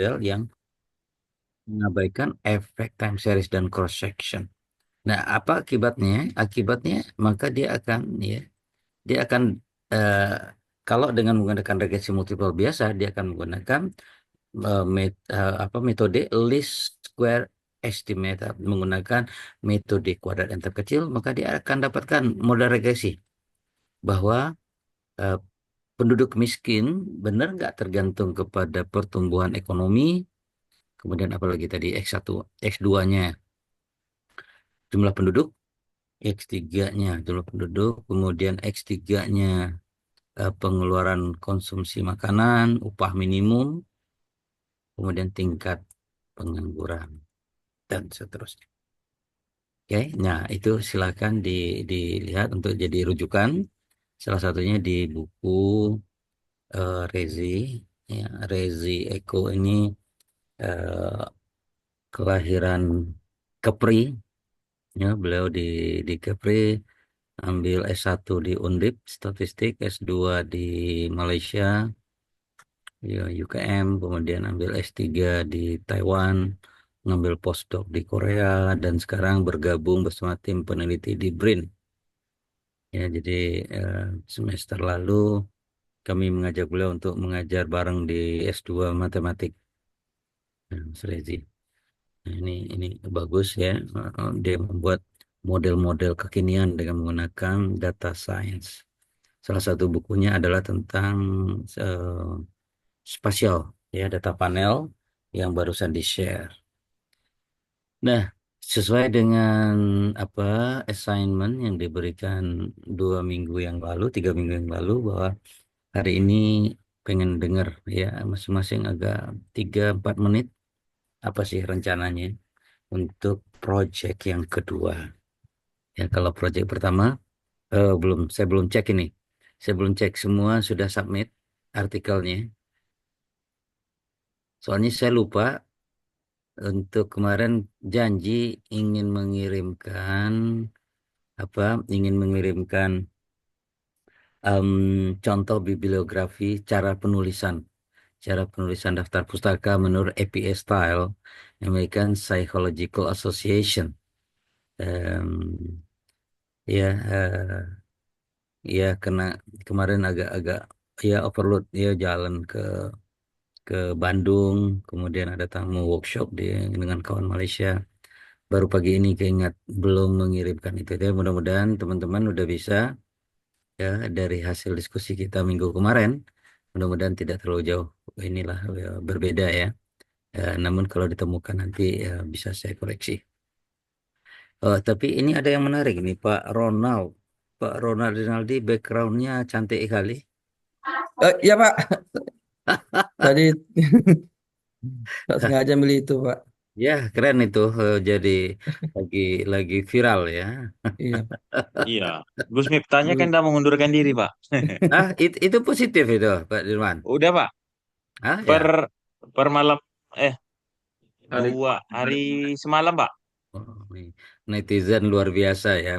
model yang mengabaikan efek time series dan cross section. Nah, apa akibatnya? Akibatnya maka dia akan eh, kalau dengan menggunakan regresi multiple biasa, dia akan menggunakan metode least square estimate, menggunakan metode kuadrat yang terkecil, maka dia akan dapatkan model regresi bahwa eh, penduduk miskin benar nggak tergantung kepada pertumbuhan ekonomi, kemudian apalagi tadi X1, X2-nya jumlah penduduk, X3-nya jumlah penduduk, kemudian X3-nya pengeluaran konsumsi makanan, upah minimum, kemudian tingkat pengangguran, dan seterusnya. Oke, nah itu silakan dilihat untuk jadi rujukan. Salah satunya di buku Rezi, ya, Rezi Eko ini eh, kelahiran Kepri, ya, beliau di Kepri, ambil S1 di Undip Statistik, S2 di Malaysia, ya, UKM, kemudian ambil S3 di Taiwan, ngambil postdoc di Korea, dan sekarang bergabung bersama tim peneliti di BRIN. Ya, jadi eh, semester lalu kami mengajak beliau untuk mengajar bareng di S2 Matematik. Mas Rezi. Nah, ini bagus ya. Dia membuat model-model kekinian dengan menggunakan data science. Salah satu bukunya adalah tentang eh, spasial, ya, data panel yang barusan di-share. Nah, sesuai dengan apa assignment yang diberikan 2 minggu yang lalu, 3 minggu yang lalu, bahwa hari ini pengen dengar ya masing-masing agak 3-4 menit apa sih rencananya untuk project yang kedua. Ya, kalau project pertama saya belum cek ini. Saya belum cek semua sudah submit artikelnya. Soalnya saya lupa untuk kemarin janji ingin mengirimkan ingin mengirimkan em, contoh bibliografi cara penulisan daftar pustaka menurut APA Style, American Psychological Association. Em, ya ya kena kemarin agak-agak ya overload, ya jalan ke Bandung, kemudian ada tamu workshop dengan kawan Malaysia. Baru pagi ini keingat belum mengirimkan itu. Ya, mudah-mudahan teman-teman udah bisa, ya, dari hasil diskusi kita minggu kemarin. Mudah-mudahan tidak terlalu jauh inilah ya, berbeda ya. Namun kalau ditemukan nanti ya, bisa saya koreksi. Tapi ini ada yang menarik nih, Pak Ronald. Pak Ronald Rinaldi backgroundnya cantik kali. Iya Pak, tadi tak sengaja beli itu Pak. Ya, keren itu, jadi lagi lagi viral ya. Iya. Iya, Gus Miftahnya kan Lu- udah mengundurkan diri, Pak. Itu positif itu, Pak Dirman. Udah, Pak. Ah, Per ya. per malam eh Hari 2 hari semalam, Pak. Oh, netizen luar biasa ya.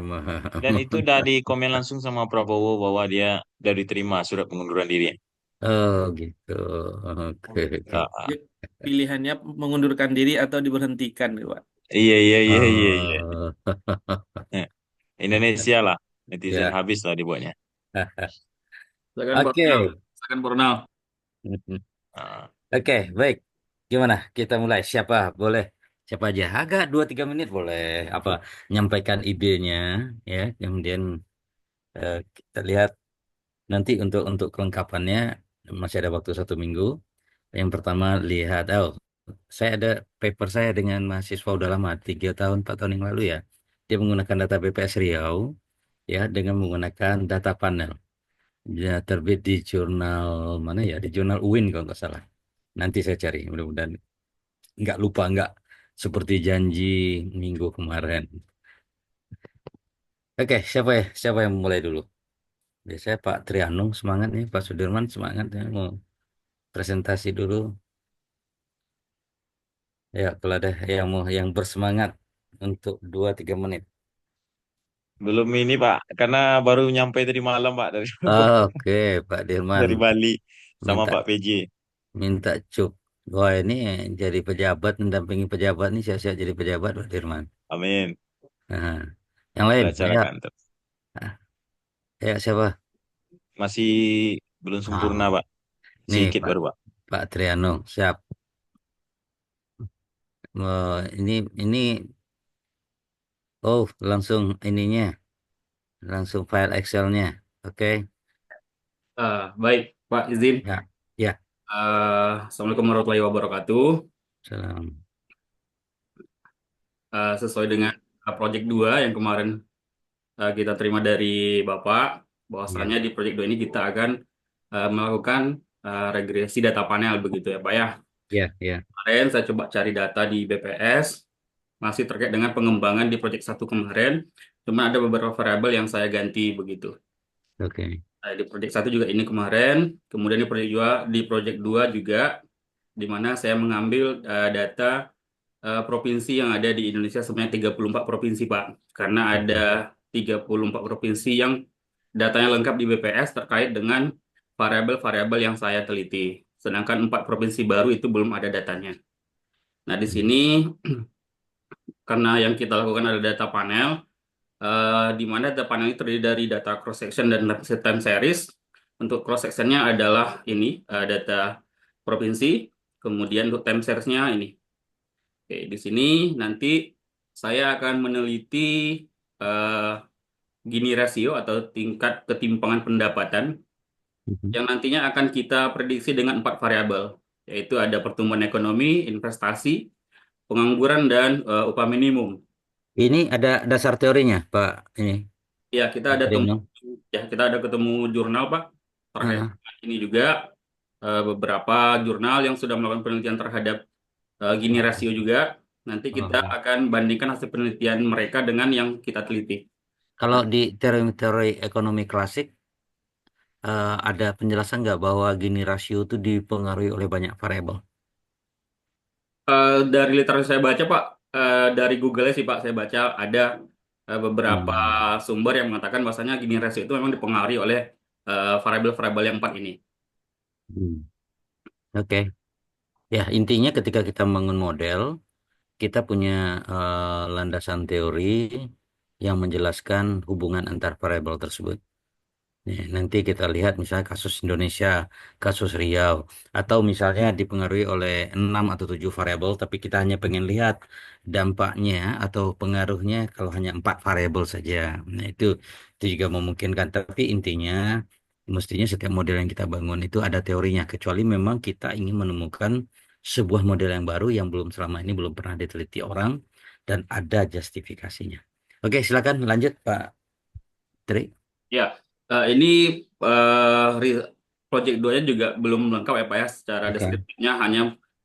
Dan itu udah di komen langsung sama Prabowo bahwa dia udah diterima surat pengunduran diri. Oh, gitu. Oke, oke. Ah, dia pilihannya mengundurkan diri atau diberhentikan gitu Pak. iya, iya, iya, iya, iya. Oh, Eh, Indonesia lah, netizen ya. habis lah dibuatnya. Silakan Pak Ronald. Oke. Silakan Pak Ronald. Ah, Oke, baik. Gimana? Kita mulai. Siapa? Boleh. Siapa aja? Agak 2-3 menit boleh. Apa? Nyampaikan idenya, ya. Kemudian kita lihat nanti untuk kelengkapannya masih ada waktu 1 minggu. Yang pertama lihat, saya ada paper saya dengan mahasiswa udah lama, 3 tahun, 4 tahun yang lalu ya. Dia menggunakan data BPS Riau, ya, dengan menggunakan data panel. Dia terbit di jurnal mana ya? Di jurnal UIN kalau nggak salah. Nanti saya cari, mudah-mudahan nggak lupa, nggak seperti janji minggu kemarin. Oke, siapa yang mulai dulu? Biasanya Pak Trianung semangat nih, Pak Sudirman semangat ya, mau presentasi dulu. Ya, kalau ada yang bersemangat untuk 2-3 menit. belum ini, Pak, karena baru nyampe tadi malam, Pak, Oke, Pak Dirman dari Bali sama minta Pak PJ. minta cuk. Wah, ini jadi pejabat, mendampingi pejabat nih, siap-siap jadi pejabat, Pak Dirman. Amin. Nah, yang lain, ayo, Bicarakan terus. ah, ayo siapa? Masih belum sempurna, Ah, Pak. nih Sedikit Pak, baru, Pak. Pak Triano, siap. Ini, oh, langsung ininya, langsung file Excel-nya. Oke, Baik, Pak izin. ya, ya, Assalamualaikum warahmatullahi wabarakatuh. salam. Sesuai dengan Project 2 yang kemarin kita terima dari Bapak, Ya, bahwasannya di Project 2 ini kita akan melakukan regresi data panel begitu ya, Pak ya. ya, ya, Kemarin saya coba cari data di BPS, masih terkait dengan pengembangan di Project 1 kemarin, cuma ada beberapa variabel yang saya ganti begitu. oke. Di Project 1 juga ini kemarin, kemudian di Project 2 juga, di mana saya mengambil data provinsi yang ada di Indonesia sebenarnya 34 provinsi, Pak. Karena ada Oke. 34 provinsi yang datanya lengkap di BPS terkait dengan variabel-variabel yang saya teliti. Sedangkan 4 provinsi baru itu belum ada datanya. Nah, di Hmm. sini karena yang kita lakukan ada data panel, di mana data panel ini terdiri dari data cross section dan time series. Untuk cross sectionnya adalah ini data provinsi, kemudian untuk time seriesnya ini. Oke, di sini nanti saya akan meneliti eh, Gini rasio atau tingkat ketimpangan pendapatan Mhm. yang nantinya akan kita prediksi dengan 4 variabel, yaitu ada pertumbuhan ekonomi, investasi, pengangguran, dan upah minimum. Ini ada dasar teorinya, Pak. Ini, Ya, Pak Triano. kita ada ketemu jurnal, Pak, terkait Ah, dengan ini juga beberapa jurnal yang sudah melakukan penelitian terhadap Gini oh, rasio juga. Nanti kita oh. akan bandingkan hasil penelitian mereka dengan yang kita teliti. Kalau Nah, di teori-teori ekonomi klasik, ada penjelasan nggak bahwa Gini rasio itu dipengaruhi oleh banyak variabel? dari literatur saya baca, Pak, dari Google sih, Pak, saya baca ada beberapa Hmm. sumber yang mengatakan bahwasanya Gini rasio itu memang dipengaruhi oleh variabel-variabel yang 4 ini. Hmm. Oke. Ya, intinya ketika kita membangun model, kita punya landasan teori yang menjelaskan hubungan antar variabel tersebut. Nih, nanti kita lihat misalnya kasus Indonesia, kasus Riau, atau misalnya dipengaruhi oleh 6 atau 7 variabel, tapi kita hanya pengen lihat dampaknya atau pengaruhnya kalau hanya 4 variabel saja. Nah, itu juga memungkinkan. Tapi intinya, mestinya setiap model yang kita bangun itu ada teorinya, kecuali memang kita ingin menemukan sebuah model yang baru yang belum selama ini belum pernah diteliti orang dan ada justifikasinya. Oke, silakan lanjut Pak Tri. Ya, ini Project 2-nya juga belum lengkap ya, Pak ya, secara Oke, deskriptifnya hanya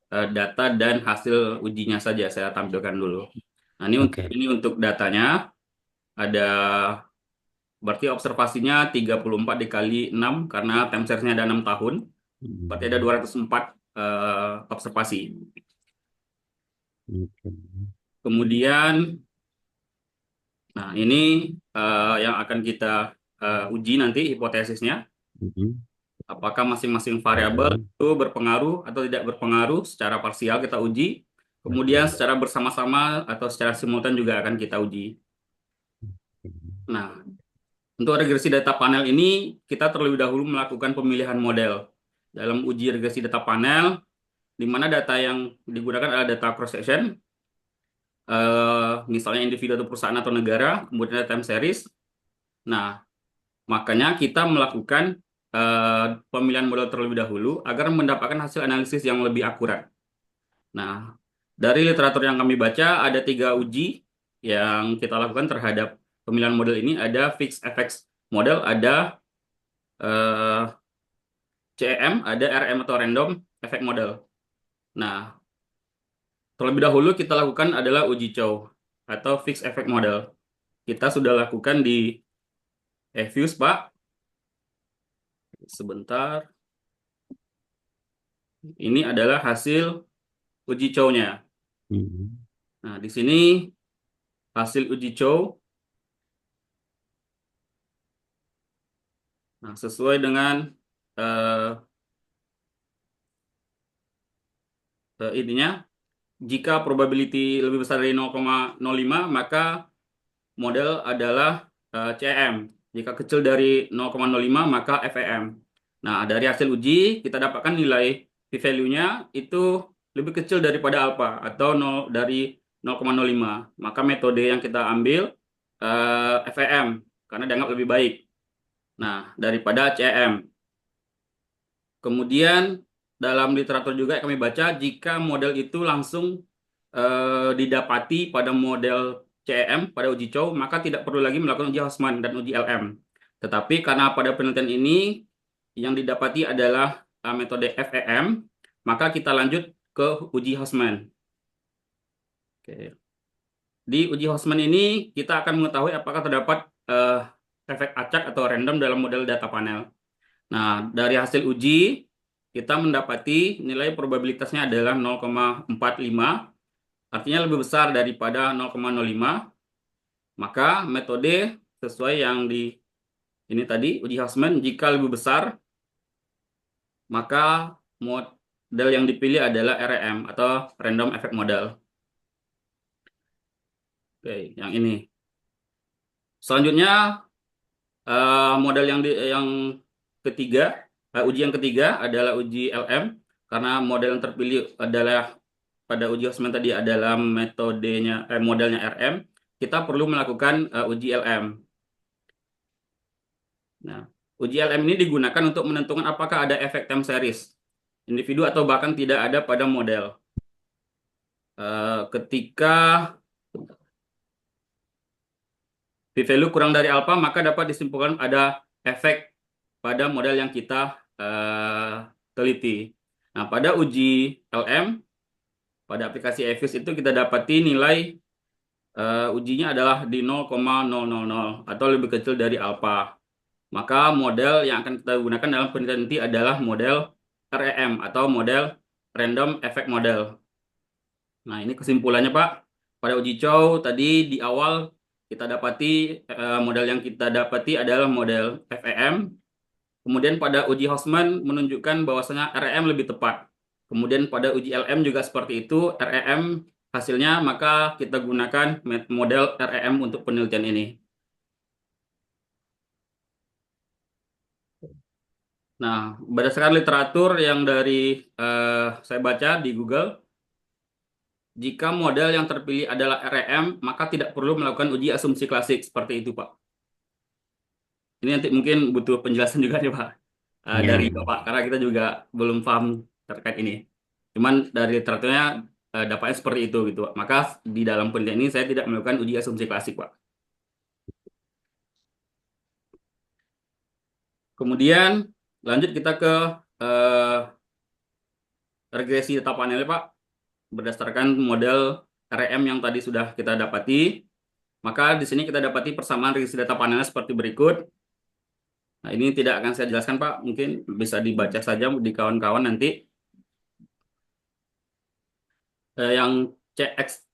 data dan hasil ujinya saja saya tampilkan dulu. Nah, oke. ini untuk datanya ada. Berarti observasinya 34 dikali 6 karena time series-nya ada 6 tahun. Berarti ada Hmm. 204 observasi. Oke. Kemudian, nah ini yang akan kita uji nanti hipotesisnya. Mhm. Apakah masing-masing variabel Oke. itu berpengaruh atau tidak berpengaruh secara parsial kita uji. Kemudian Oke. secara bersama-sama atau secara simultan juga akan kita uji. Nah, untuk regresi data panel ini, kita terlebih dahulu melakukan pemilihan model. Dalam uji regresi data panel, di mana data yang digunakan adalah data cross section, misalnya individu atau perusahaan atau negara, kemudian ada time series. Nah, makanya kita melakukan pemilihan model terlebih dahulu agar mendapatkan hasil analisis yang lebih akurat. Nah, dari literatur yang kami baca, ada 3 uji yang kita lakukan terhadap pemilihan model ini. Ada fixed effects model, ada eh, CEM, ada RM atau random effect model. Nah, terlebih dahulu kita lakukan adalah uji Chow atau fixed effect model. Kita sudah lakukan di Fuse, Pak. Sebentar. Ini adalah hasil uji Chow-nya. Mhm. Nah, di sini hasil uji Chow. Nah, sesuai dengan eh, intinya jika probability lebih besar dari 0,05 maka model adalah CEM. Jika kecil dari 0,05 maka FEM. Nah, dari hasil uji kita dapatkan nilai p-value-nya itu lebih kecil daripada alfa atau 0 dari 0,05. Maka metode yang kita ambil FEM karena dianggap lebih baik. Nah, daripada CEM. Kemudian dalam literatur juga kami baca jika model itu langsung didapati pada model CEM pada uji Chow, maka tidak perlu lagi melakukan uji Hausman dan uji LM. Tetapi karena pada penelitian ini yang didapati adalah metode FEM, maka kita lanjut ke uji Hausman. Oke. Di uji Hausman ini kita akan mengetahui apakah terdapat efek acak atau random dalam model data panel. Nah, dari hasil uji kita mendapati nilai probabilitasnya adalah 0,45, artinya lebih besar daripada 0,05. Maka metode sesuai yang di ini tadi, uji Hausman, jika lebih besar, maka model yang dipilih adalah REM atau Random Effect Model. Oke, yang ini. Selanjutnya, model yang ketiga, uji yang ketiga adalah uji LM, karena model yang terpilih adalah pada uji Hausman tadi adalah modelnya RM, kita perlu melakukan uji LM. Nah, uji LM ini digunakan untuk menentukan apakah ada efek time series individu atau bahkan tidak ada pada model. Ketika p-value kurang dari alfa, maka dapat disimpulkan ada efek pada model yang kita teliti. Nah, pada uji LM, pada aplikasi EVIS itu kita dapati nilai ujinya adalah di 0,000 atau lebih kecil dari alfa. Maka model yang akan kita gunakan dalam penelitian nanti adalah model REM atau model Random Effect Model. Nah, ini kesimpulannya, Pak. Pada uji Chow tadi di awal kita dapati model yang kita dapati adalah model FEM. Kemudian pada uji Hausman menunjukkan bahwasanya REM lebih tepat. Kemudian pada uji LM juga seperti itu, REM hasilnya, maka kita gunakan model REM untuk penelitian ini. Nah, berdasarkan literatur yang dari saya baca di Google, jika model yang terpilih adalah REM, maka tidak perlu melakukan uji asumsi klasik seperti itu, Pak. Ini nanti mungkin butuh penjelasan juga nih, Pak, dari Bapak, karena kita juga belum paham terkait ini. Cuman dari literaturnya dapatnya seperti itu gitu, Pak. Maka di dalam penelitian ini saya tidak melakukan uji asumsi klasik, Pak. Kemudian lanjut kita ke regresi data panel, Pak. Berdasarkan model REM yang tadi sudah kita dapati, maka di sini kita dapati persamaan regresi data panelnya seperti berikut. Nah, ini tidak akan saya jelaskan, Pak. Mungkin bisa dibaca saja di kawan-kawan nanti. Yang CX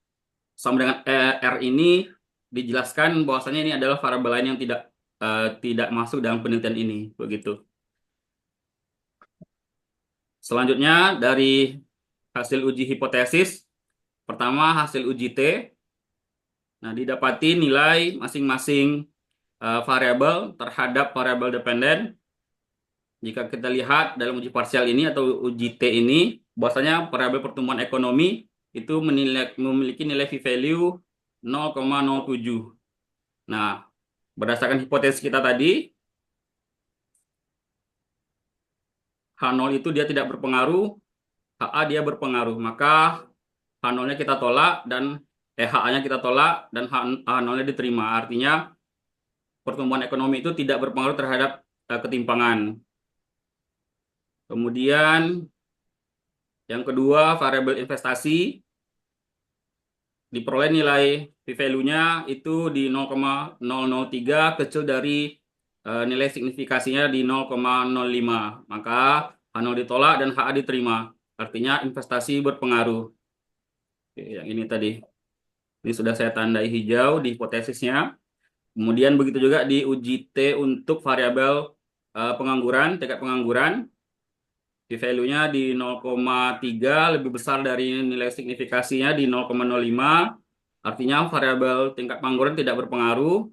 sama dengan R ini dijelaskan bahwasanya ini adalah variabel lain yang tidak masuk dalam penelitian ini, begitu. Selanjutnya dari hasil uji hipotesis, pertama hasil uji T. Nah, didapati nilai masing-masing variabel terhadap variabel dependen. Jika kita lihat dalam uji parsial ini atau uji T ini, bahwasanya variabel pertumbuhan ekonomi itu memiliki nilai p-value 0,07. Nah, berdasarkan hipotesis kita tadi, H0 itu dia tidak berpengaruh, HA dia berpengaruh. Maka H0-nya kita tolak dan HA-nya kita tolak dan H0-nya diterima. Artinya pertumbuhan ekonomi itu tidak berpengaruh terhadap ketimpangan. Kemudian yang kedua, variabel investasi diperoleh nilai p-value-nya itu di 0,003, kecil dari nilai signifikasinya di 0,05. Maka H0 ditolak dan HA diterima. Artinya investasi berpengaruh. Oke, yang ini tadi. Ini sudah saya tandai hijau di hipotesisnya. Kemudian begitu juga di uji T untuk variabel pengangguran, tingkat pengangguran. P-value-nya di 0,3 lebih besar dari nilai signifikasinya di 0,05. Artinya variabel tingkat pengangguran tidak berpengaruh.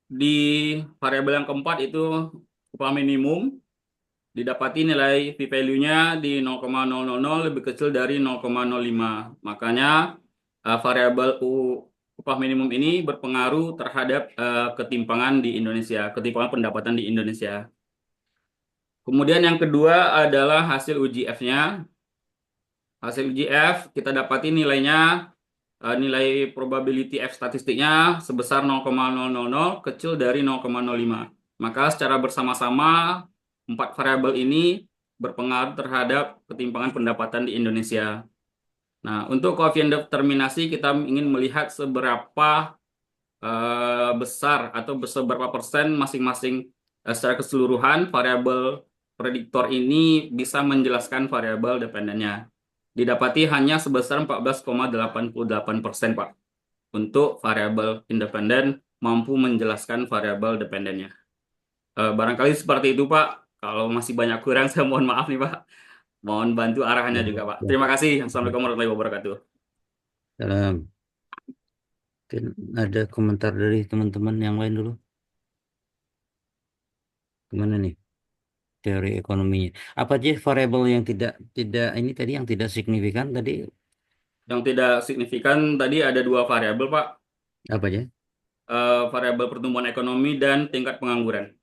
Di variabel yang keempat itu upah minimum. Didapati nilai p-value-nya di 0,000 lebih kecil dari 0,05. Makanya variabel upah minimum ini berpengaruh terhadap ketimpangan di Indonesia, ketimpangan pendapatan di Indonesia. Kemudian yang kedua adalah hasil uji F-nya. Hasil uji F kita dapati nilainya, nilai probability F statistiknya sebesar 0,000 kecil dari 0,05. Maka secara bersama-sama empat variabel ini berpengaruh terhadap ketimpangan pendapatan di Indonesia. Nah, untuk koefisien determinasi kita ingin melihat seberapa besar atau seberapa persen masing-masing secara keseluruhan variabel prediktor ini bisa menjelaskan variabel dependennya. Didapati hanya sebesar 14,88%, Pak, untuk variabel independen mampu menjelaskan variabel dependennya. Barangkali seperti itu, Pak. Kalau masih banyak kurang, saya mohon maaf nih, Pak. Mohon bantu arahannya Ya, juga, Pak. ya. Terima kasih. Assalamualaikum warahmatullahi wabarakatuh. Salam. Mungkin ada komentar dari teman-teman yang lain dulu. Gimana nih teori ekonominya? Apa aja variabel yang tidak tidak ini tadi yang tidak signifikan tadi Yang tidak signifikan tadi ada dua variabel, Pak. apa aja? Variabel pertumbuhan ekonomi dan tingkat pengangguran.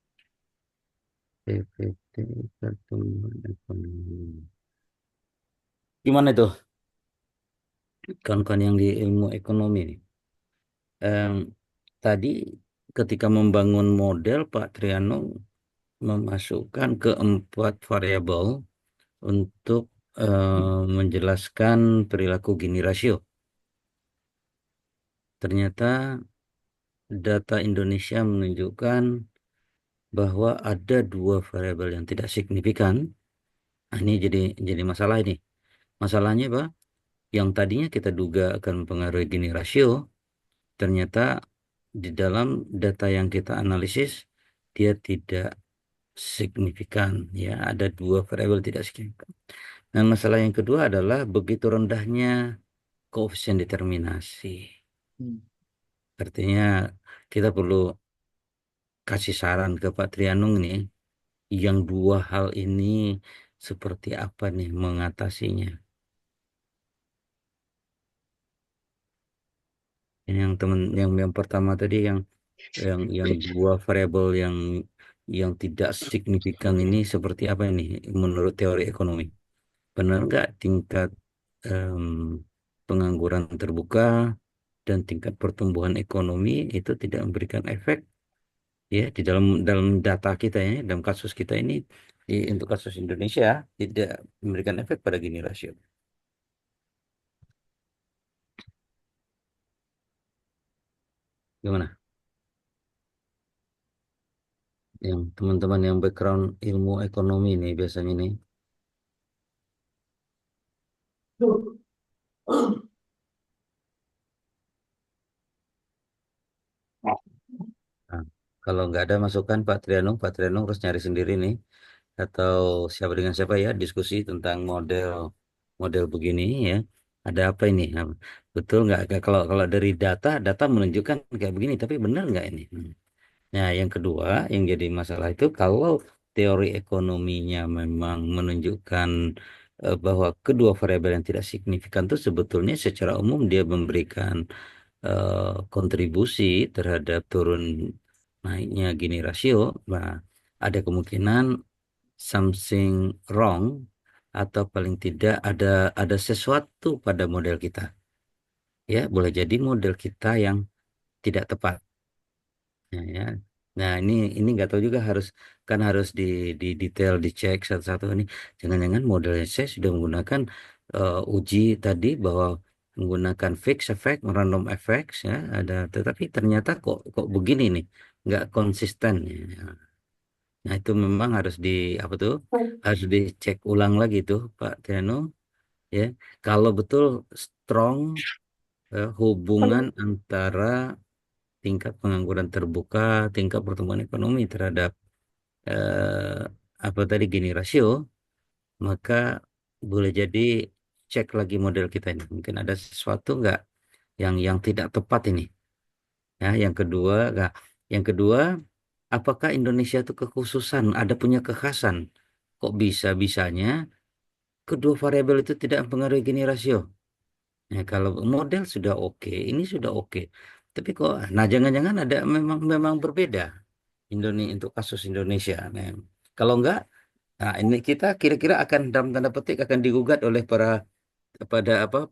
PPT pertumbuhan ekonomi. Gimana itu kawan-kawan yang di ilmu ekonomi nih? Em, Tadi ketika membangun model Pak Triano memasukkan keempat variabel untuk menjelaskan perilaku Gini rasio. Ternyata data Indonesia menunjukkan bahwa ada dua variabel yang tidak signifikan. Nah, ini jadi masalah ini. Masalahnya Pak, yang tadinya kita duga akan mempengaruhi Gini rasio, ternyata di dalam data yang kita analisis dia tidak signifikan, ya ada dua variabel tidak signifikan. Nah, masalah yang kedua adalah begitu rendahnya koefisien determinasi. Artinya kita perlu kasih saran ke Pak Trianung nih, yang dua hal ini seperti apa nih mengatasinya. Ini yang teman yang pertama tadi yang dua variabel yang tidak signifikan ini seperti apa ini menurut teori ekonomi? Benar nggak tingkat em, pengangguran terbuka dan tingkat pertumbuhan ekonomi itu tidak memberikan efek ya di dalam dalam data kita ya, dalam kasus kita ini untuk kasus Indonesia tidak memberikan efek pada Gini rasio. Gimana? Yang teman-teman yang background ilmu ekonomi nih biasanya nih. Nah, kalau nggak ada masukan Pak Trianung harus nyari sendiri nih atau siapa dengan siapa ya diskusi tentang model model begini ya. Ada apa ini? Nah, betul nggak? Kalau kalau dari data menunjukkan kayak begini, tapi benar nggak ini? Nah, yang kedua yang jadi masalah itu kalau teori ekonominya memang menunjukkan bahwa kedua variabel yang tidak signifikan itu sebetulnya secara umum dia memberikan kontribusi terhadap turun naiknya Gini rasio, nah ada kemungkinan something wrong atau paling tidak ada sesuatu pada model kita. Ya, boleh jadi model kita yang tidak tepat. Ya. Nah, ini nggak tahu juga harus di detail dicek satu-satu ini. Jangan-jangan modelnya saya sudah menggunakan uji tadi bahwa menggunakan fixed effect, random effects ya ada, tetapi ternyata kok begini nih, nggak konsisten ya. Nah, itu memang harus apa tuh? Harus dicek ulang lagi tuh Pak Tiano ya. Kalau betul strong hubungan antara tingkat pengangguran terbuka, tingkat pertumbuhan ekonomi terhadap apa tadi Gini rasio, maka boleh jadi cek lagi model kita ini. Mungkin ada sesuatu nggak yang tidak tepat ini. Ya, yang kedua, apakah Indonesia itu kekhususan, ada punya kekhasan? Kok bisa-bisanya kedua variabel itu tidak mempengaruhi Gini rasio? Nah, kalau model sudah oke, ini sudah oke. Tapi kok, nah jangan-jangan ada memang berbeda Indonesia untuk kasus Indonesia. Nah, kalau enggak, nah ini kita kira-kira akan dalam tanda petik akan digugat oleh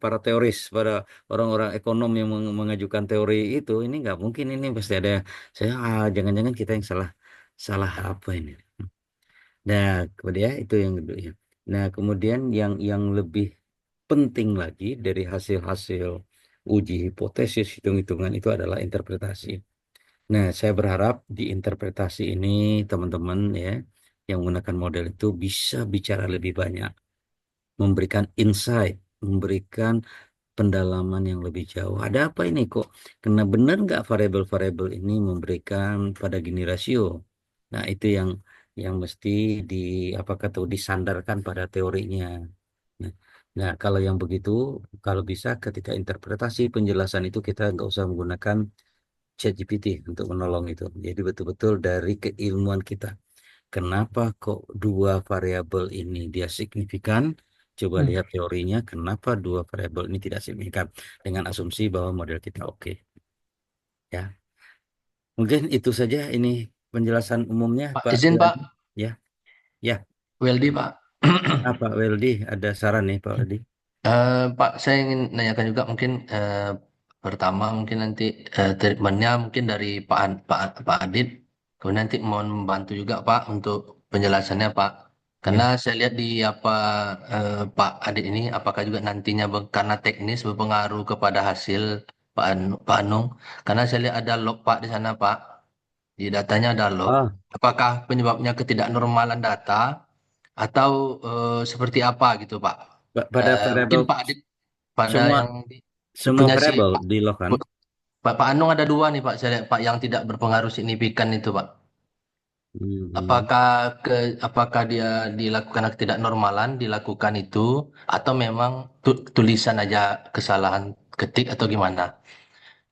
para teoris, pada orang-orang ekonom yang mengajukan teori itu. Ini nggak mungkin, ini pasti ada. Jangan-jangan kita yang salah, salah apa ini? Nah, kemudian itu yang kedua ya. Nah, kemudian yang lebih penting lagi dari hasil-hasil uji hipotesis hitung-hitungan itu adalah interpretasi. Nah, saya berharap di interpretasi ini teman-teman ya yang menggunakan model itu bisa bicara lebih banyak, memberikan insight, memberikan pendalaman yang lebih jauh. Ada apa ini kok? Karena benar nggak variabel-variabel ini memberikan pada Gini rasio? Nah, itu yang mesti di apa kata disandarkan pada teorinya. Nah, nah, kalau yang begitu, kalau bisa ketika interpretasi penjelasan itu kita nggak usah menggunakan ChatGPT untuk menolong itu. Jadi betul-betul dari keilmuan kita. Kenapa kok dua variabel ini dia signifikan? Coba lihat teorinya, kenapa dua variabel ini tidak signifikan dengan asumsi bahwa model kita oke. Ya, mungkin itu saja ini penjelasan umumnya, Pak, Pak izin Pak, Triadi. Ya, ya. Weldy Pak. Pak Weldy, ada saran nih Pak Weldy. Pak, saya ingin nanyakan juga mungkin pertama mungkin nanti treatmentnya mungkin dari Pak Adit, kemudian nanti mohon membantu juga Pak untuk penjelasannya Pak. Karena Ya, saya lihat di apa Pak Adit ini, apakah juga nantinya karena teknis berpengaruh kepada hasil Pak Anung. Karena saya lihat ada log Pak di sana Pak, di datanya ada log. oh, Apakah penyebabnya ketidaknormalan data atau seperti apa gitu Pak? pada Mungkin variabel Pak Adit pada semua yang semua punya si variabel di log kan? Pak Anung ada dua nih Pak, saya lihat Pak yang tidak berpengaruh signifikan itu Pak. Hmm, Apakah apakah dia dilakukan ketidaknormalan dilakukan itu atau memang tulisan aja kesalahan ketik atau gimana?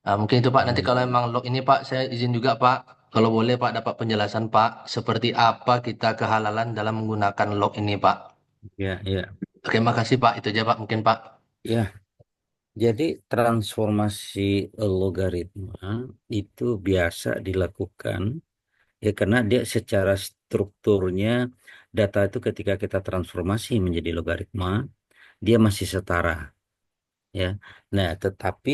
Mungkin itu Pak. Nanti hmm. kalau memang log ini Pak, saya izin juga Pak. Kalau boleh Pak dapat penjelasan Pak, seperti apa kita kehalalan dalam menggunakan log ini Pak. Ya, ya, Oke, makasih Pak. Itu aja Pak mungkin Pak. ya. Jadi transformasi logaritma itu biasa dilakukan ya karena dia secara strukturnya data itu ketika kita transformasi menjadi logaritma dia masih setara ya. Nah, tetapi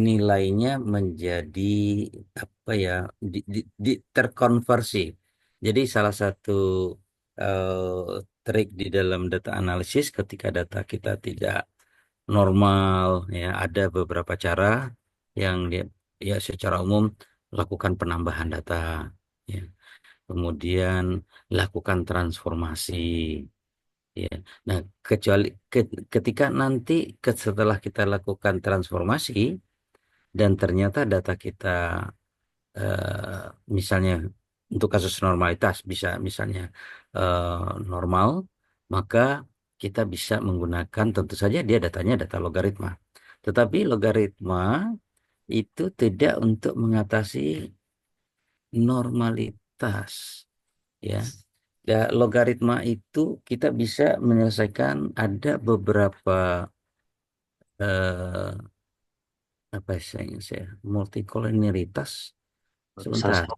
nilainya menjadi apa ya terkonversi. Jadi salah satu trik di dalam data analisis ketika data kita tidak normal ya ada beberapa cara yang dia ya secara umum lakukan penambahan data ya kemudian lakukan transformasi ya nah kecuali ketika nanti setelah kita lakukan transformasi dan ternyata data kita misalnya untuk kasus normalitas bisa misalnya normal maka kita bisa menggunakan tentu saja dia datanya data logaritma tetapi logaritma itu tidak untuk mengatasi normalitas ya. Logaritma itu kita bisa menyelesaikan ada beberapa eh, apa saya multikolinialitas Salah sebentar satu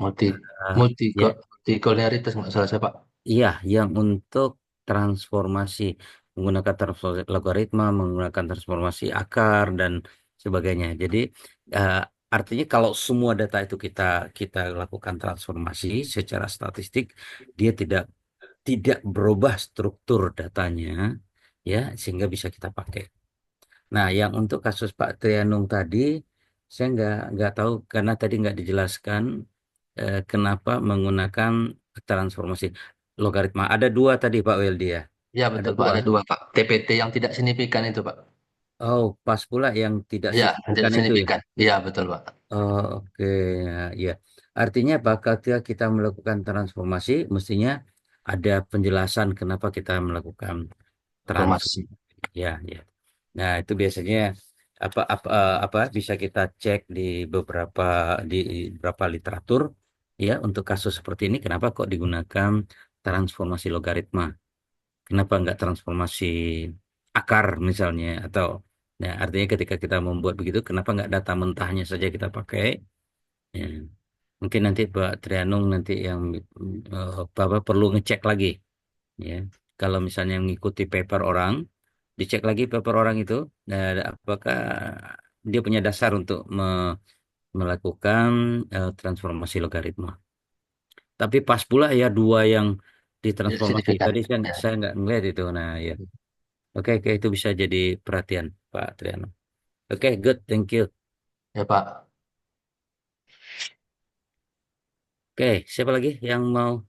multi Eh, multi ya multikolonialitas nggak salah saya Pak. iya yang untuk transformasi menggunakan logaritma menggunakan transformasi akar dan sebagainya jadi eh, artinya kalau semua data itu kita kita lakukan transformasi secara statistik dia tidak berubah struktur datanya ya sehingga bisa kita pakai. Nah, yang untuk kasus Pak Trianung tadi saya nggak tahu karena tadi nggak dijelaskan kenapa menggunakan transformasi logaritma. Ada dua tadi Pak Weldy ya. Ya Ada betul Pak, dua. ada dua Pak. TPT yang tidak signifikan itu Pak. Oh, pas pula yang tidak Ya, yang signifikan tidak itu ya. signifikan. Iya betul Pak. Oh, oke ya, ya. Artinya apa? Ketika kita melakukan transformasi, mestinya ada penjelasan kenapa kita melakukan Informasi. transformasi. Ya, ya. Nah, itu biasanya apa bisa kita cek di beberapa di beberapa literatur ya untuk kasus seperti ini. Kenapa kok digunakan transformasi logaritma? Kenapa nggak transformasi akar misalnya? Atau, nah, artinya ketika kita membuat begitu, kenapa nggak data mentahnya saja kita pakai? Ya. Mungkin nanti Pak Trianung nanti yang Bapak perlu ngecek lagi ya. Kalau misalnya mengikuti paper orang, dicek lagi paper orang itu, apakah dia punya dasar untuk melakukan transformasi logaritma. Tapi pas pula ya dua yang ditransformasi Signifikan. tadi Ya. saya nggak ngeliat itu. Nah ya, oke oke itu bisa jadi perhatian Pak Trianung. Oke, good, thank you. Ya Pak. Oke, siapa lagi yang mau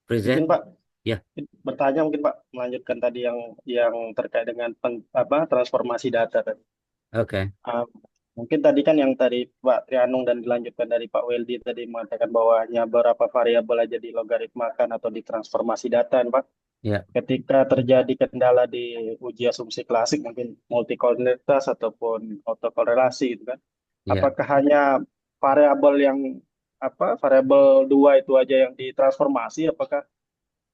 present? Mungkin Pak Ya, bertanya mungkin Pak melanjutkan tadi yang terkait dengan transformasi data tadi. oke, Ah, mungkin tadi kan yang tadi Pak Trianung dan dilanjutkan dari Pak Weldy tadi mengatakan bahwa hanya beberapa variabel aja dilogaritmakan atau ditransformasi data, Pak. ya, Ketika terjadi kendala di uji asumsi klasik, mungkin multikoloritas ataupun autokorelasi gitu kan. ya. Apakah hanya variabel yang variabel dua itu aja yang ditransformasi? Apakah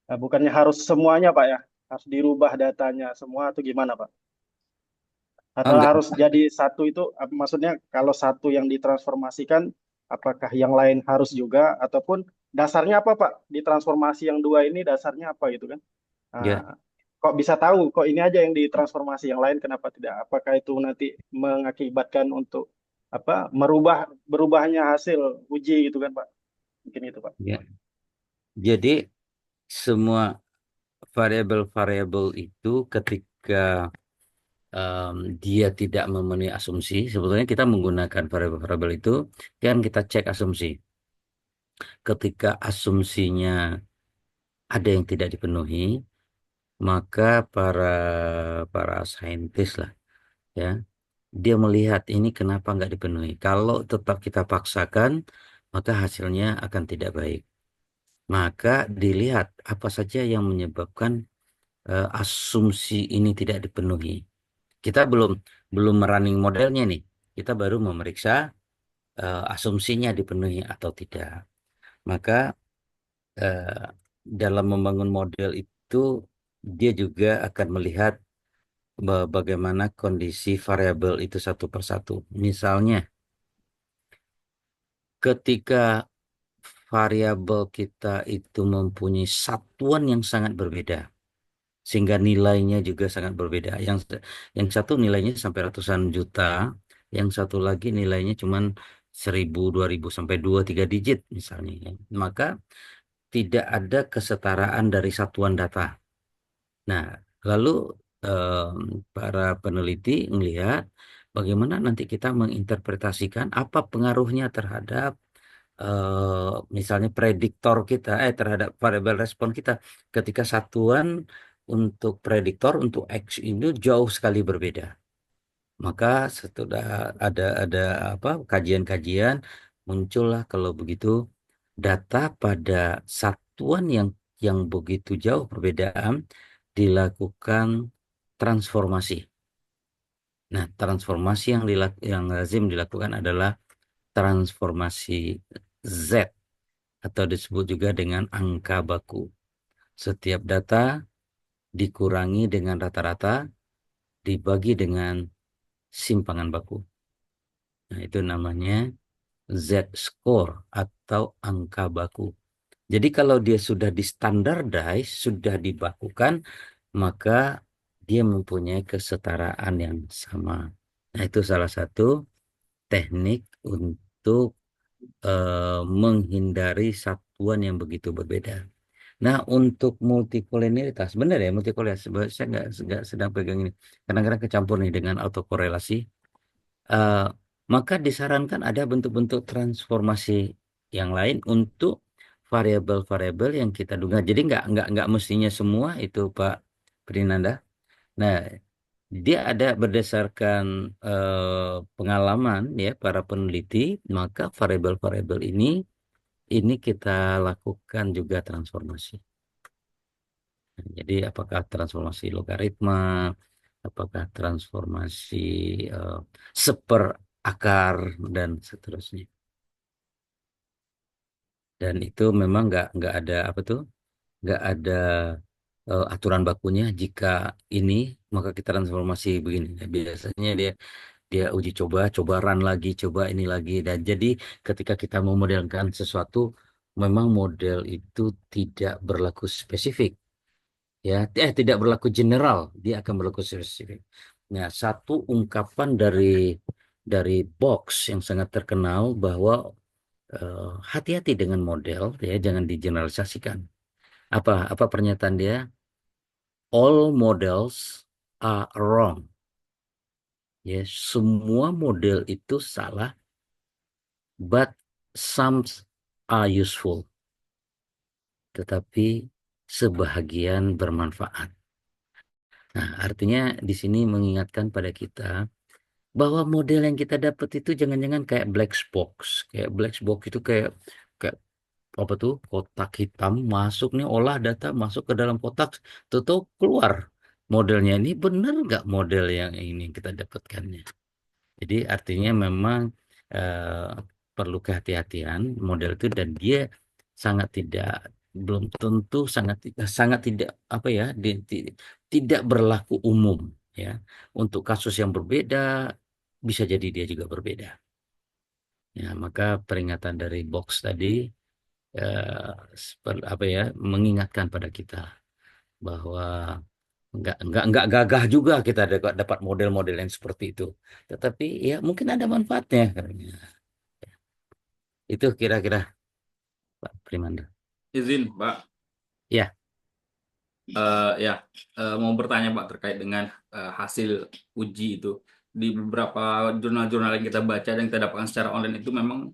bukannya harus semuanya Pak ya? Harus dirubah datanya semua atau gimana Pak? Oh, Atau enggak. harus jadi satu itu, maksudnya kalau satu yang ditransformasikan, apakah yang lain harus juga, ataupun dasarnya apa Pak? Ditransformasi yang dua ini dasarnya apa gitu kan? Ya, Nah, kok bisa tahu, kok ini aja yang ditransformasi, yang lain kenapa tidak? Apakah itu nanti mengakibatkan untuk berubahnya hasil uji gitu kan Pak? Mungkin itu Pak. ya. Jadi semua variabel-variabel itu ketika dia tidak memenuhi asumsi, sebetulnya kita menggunakan variabel-variabel itu kan kita cek asumsi. Ketika asumsinya ada yang tidak dipenuhi, maka para para saintis lah ya, dia melihat ini kenapa nggak dipenuhi. Kalau tetap kita paksakan, maka hasilnya akan tidak baik. Maka dilihat apa saja yang menyebabkan asumsi ini tidak dipenuhi. Kita belum belum running modelnya nih. Kita baru memeriksa asumsinya dipenuhi atau tidak. Maka eh, dalam membangun model itu dia juga akan melihat bagaimana kondisi variabel itu satu persatu. Misalnya, ketika variabel kita itu mempunyai satuan yang sangat berbeda, sehingga nilainya juga sangat berbeda. Yang satu nilainya sampai ratusan juta, yang satu lagi nilainya cuma 1.000, 2.000 sampai 2-3 digit misalnya, ya. Maka tidak ada kesetaraan dari satuan data. Nah, lalu para peneliti melihat bagaimana nanti kita menginterpretasikan apa pengaruhnya terhadap misalnya prediktor kita, terhadap variabel respon kita ketika satuan untuk prediktor untuk X ini jauh sekali berbeda. Maka setelah ada kajian-kajian muncullah kalau begitu data pada satuan yang begitu jauh perbedaan dilakukan transformasi. Nah, transformasi yang lazim dilakukan adalah transformasi Z atau disebut juga dengan angka baku. Setiap data dikurangi dengan rata-rata dibagi dengan simpangan baku. Nah, itu namanya Z-score atau angka baku. Jadi kalau dia sudah distandardize, sudah dibakukan, maka dia mempunyai kesetaraan yang sama. Nah, itu salah satu teknik untuk menghindari satuan yang begitu berbeda. Nah, untuk multikolinialitas, benar ya multikolinialitas. Saya nggak sedang pegang ini. Kadang-kadang kecampur nih dengan autokorelasi. Eh, maka disarankan ada bentuk-bentuk transformasi yang lain untuk variabel-variabel yang kita duga. Jadi nggak mestinya semua itu Pak Prinanda. Nah, dia ada berdasarkan pengalaman ya para peneliti, maka variabel-variabel ini ini kita lakukan juga transformasi. Jadi apakah transformasi logaritma, apakah transformasi eh, seper akar dan seterusnya. Dan itu memang nggak ada apa tuh, nggak ada aturan bakunya. Jika ini maka kita transformasi begini. Nah, biasanya dia dia uji coba, coba run lagi, coba ini lagi. Dan jadi ketika kita memodelkan sesuatu, memang model itu tidak berlaku spesifik, ya, tidak berlaku general, dia akan berlaku spesifik. Nah, satu ungkapan dari Box yang sangat terkenal bahwa hati-hati dengan model, ya, jangan digeneralisasikan. Apa pernyataan dia? All models are wrong. Ya, semua model itu salah, but some are useful. Tetapi sebahagian bermanfaat. Nah, artinya di sini mengingatkan pada kita bahwa model yang kita dapat itu jangan-jangan kayak black box. Kayak black box itu kayak apa tuh, kotak hitam, masuk nih, olah data masuk ke dalam kotak, tutup, keluar modelnya. Ini benar nggak model yang ini kita dapatkannya? Jadi artinya memang eh, perlu kehati-hatian model itu, dan dia sangat tidak, belum tentu, sangat tidak apa ya, tidak berlaku umum, ya. Untuk kasus yang berbeda bisa jadi dia juga berbeda. Ya, maka peringatan dari Box tadi apa ya, mengingatkan pada kita bahwa nggak gagah juga kita dapat model-model yang seperti itu, tetapi ya mungkin ada manfaatnya katanya. Itu kira-kira Pak Primanda. Izin, Pak. Ya. Ya, mau bertanya Pak terkait dengan hasil uji itu. Di beberapa jurnal-jurnal yang kita baca dan kita dapatkan secara online itu memang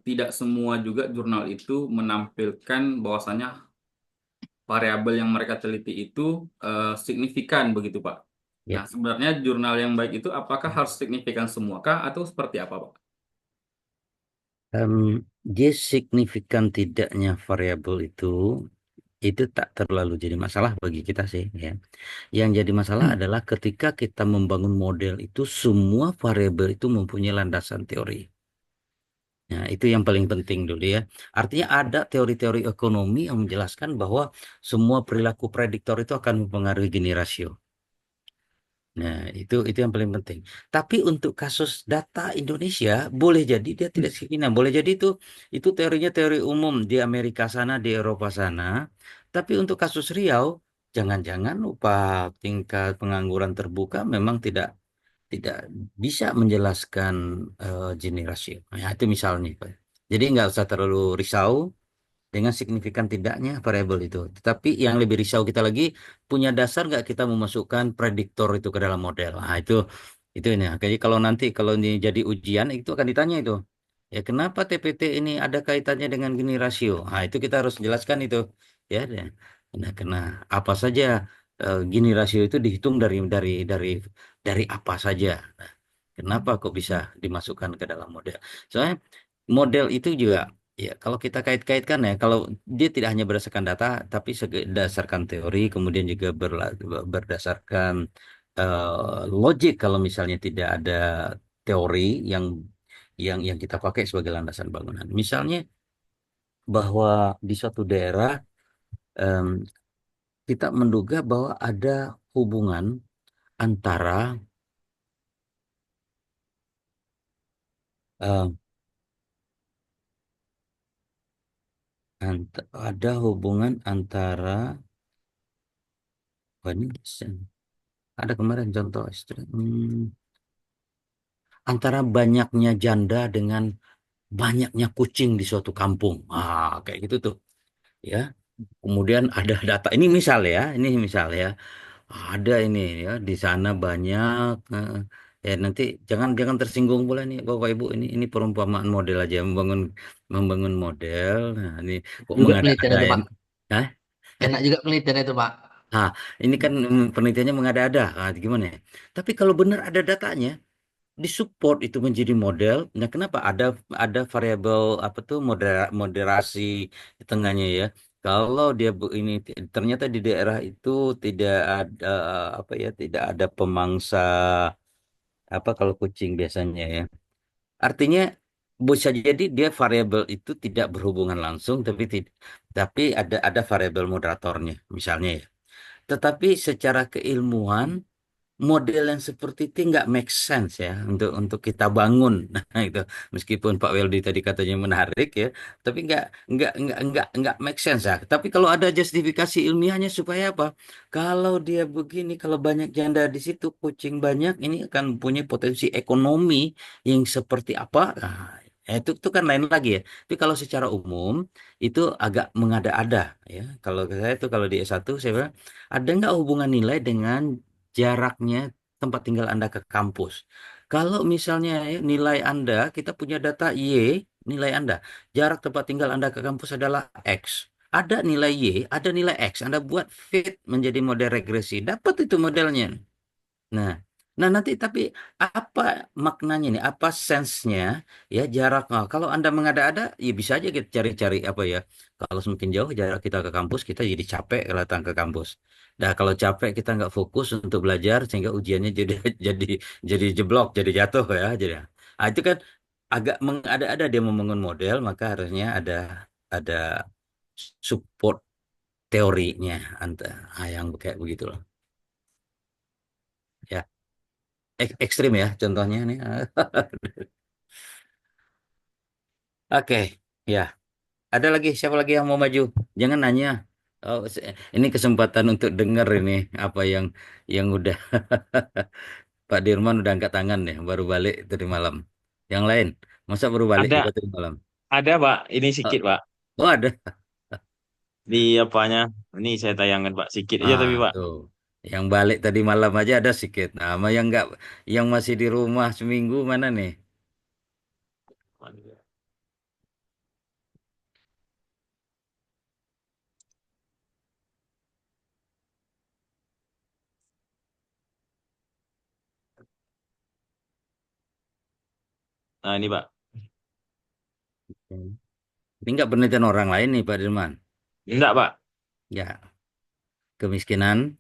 tidak semua juga jurnal itu menampilkan bahwasanya variabel yang mereka teliti itu signifikan begitu Pak. Ya. Nah, sebenarnya jurnal yang baik itu apakah harus signifikan semua kah atau seperti apa Pak? Dia signifikan tidaknya variabel itu tak terlalu jadi masalah bagi kita sih, ya. Yang jadi masalah adalah ketika kita membangun model itu semua variabel itu mempunyai landasan teori. Nah, itu yang paling penting dulu, ya. Artinya ada teori-teori ekonomi yang menjelaskan bahwa semua perilaku prediktor itu akan mempengaruhi Gini rasio. Nah, itu yang paling penting. Tapi untuk kasus data Indonesia, boleh jadi dia tidak signifikan. Boleh jadi itu teorinya teori umum di Amerika sana, di Eropa sana. Tapi untuk kasus Riau, jangan-jangan upah tingkat pengangguran terbuka memang tidak bisa menjelaskan Gini rasio. Nah, itu misalnya, Pak. Jadi nggak usah terlalu risau dengan signifikan tidaknya variabel itu. Tetapi yang lebih risau kita lagi, punya dasar nggak kita memasukkan prediktor itu ke dalam model. Nah, itu ini. Jadi kalau ini jadi ujian, itu akan ditanya itu. Ya, kenapa TPT ini ada kaitannya dengan Gini rasio? Nah, itu kita harus jelaskan itu. Ya, ya. Nah, kena apa saja Gini rasio itu dihitung dari apa saja. Nah, kenapa kok bisa dimasukkan ke dalam model? Soalnya model itu juga, ya, kalau kita kait-kaitkan, ya, kalau dia tidak hanya berdasarkan data, tapi berdasarkan teori, kemudian juga berdasarkan logik. Kalau misalnya tidak ada teori yang kita pakai sebagai landasan bangunan, misalnya bahwa di suatu daerah em, kita menduga bahwa ada hubungan antara em, ada hubungan antara, wah, ini ada kemarin contoh ekstrim, antara banyaknya janda dengan banyaknya kucing di suatu kampung. Kayak gitu tuh, ya. Kemudian ada data, ini misal ya. Ada ini, ya, di sana banyak, ya, nanti jangan jangan tersinggung pula nih Bapak Ibu, ini perumpamaan model aja, membangun model. Nah, ini kok Juga penelitian itu, mengada-adain. Pak. Hah? Enak juga penelitian itu, Pak. Nah, ini kan penelitiannya mengada-ada. Gimana ya? Tapi kalau benar ada datanya, disupport itu menjadi model. Nah, kenapa ada variabel apa tuh moderasi di tengahnya ya? Kalau dia ini ternyata di daerah itu tidak ada apa ya, tidak ada pemangsa apa kalau kucing biasanya ya. Artinya bisa jadi dia variabel itu tidak berhubungan langsung, tapi ada variabel moderatornya misalnya ya. Tetapi secara keilmuan model yang seperti itu nggak make sense ya untuk kita bangun. Nah itu meskipun Pak Weldy tadi katanya menarik ya, tapi nggak make sense ya. Tapi kalau ada justifikasi ilmiahnya supaya apa? Kalau dia begini, kalau banyak janda di situ, kucing banyak, ini akan punya potensi ekonomi yang seperti apa? Nah, itu kan lain lagi ya. Tapi kalau secara umum itu agak mengada-ada ya. Kalau saya itu kalau di S1 saya bilang ada nggak hubungan nilai dengan jaraknya tempat tinggal Anda ke kampus. Kalau misalnya ya, nilai Anda, kita punya data Y, nilai Anda, jarak tempat tinggal Anda ke kampus adalah X. Ada nilai Y, ada nilai X. Anda buat fit menjadi model regresi. Dapat itu modelnya. Nah, nah nanti tapi apa maknanya nih? Apa sense-nya? Ya jarak. Nah, kalau Anda mengada-ada, ya bisa aja kita cari-cari apa ya. Kalau semakin jauh jarak kita ke kampus, kita jadi capek kalau datang ke kampus. Nah, kalau capek kita nggak fokus untuk belajar sehingga ujiannya jadi jadi jadi jeblok, jadi jatuh ya. Jadi, ah, itu kan agak mengada-ada dia membangun model, maka harusnya ada support teorinya, yang kayak begitu loh. Ya, ekstrim ya contohnya nih. Oke, ya. Ada lagi siapa lagi yang mau maju? Jangan nanya. Oh, ini kesempatan untuk dengar ini apa yang udah Pak Dirman udah angkat tangan ya, baru balik tadi malam. Yang lain, masa baru balik juga Ada, tadi malam? ada Pak. Ini Oh, sikit Pak. oh, ada. Di apanya? Ini saya tayangkan Pak. Sikit aja Ah, tapi Pak. tuh. Yang balik tadi malam aja ada sedikit. Nah, sama yang nggak, yang masih di rumah seminggu mana nih? Nah ini Pak. Ini nggak penelitian orang lain nih Pak Dirman. Enggak Pak. Ya, kemiskinan.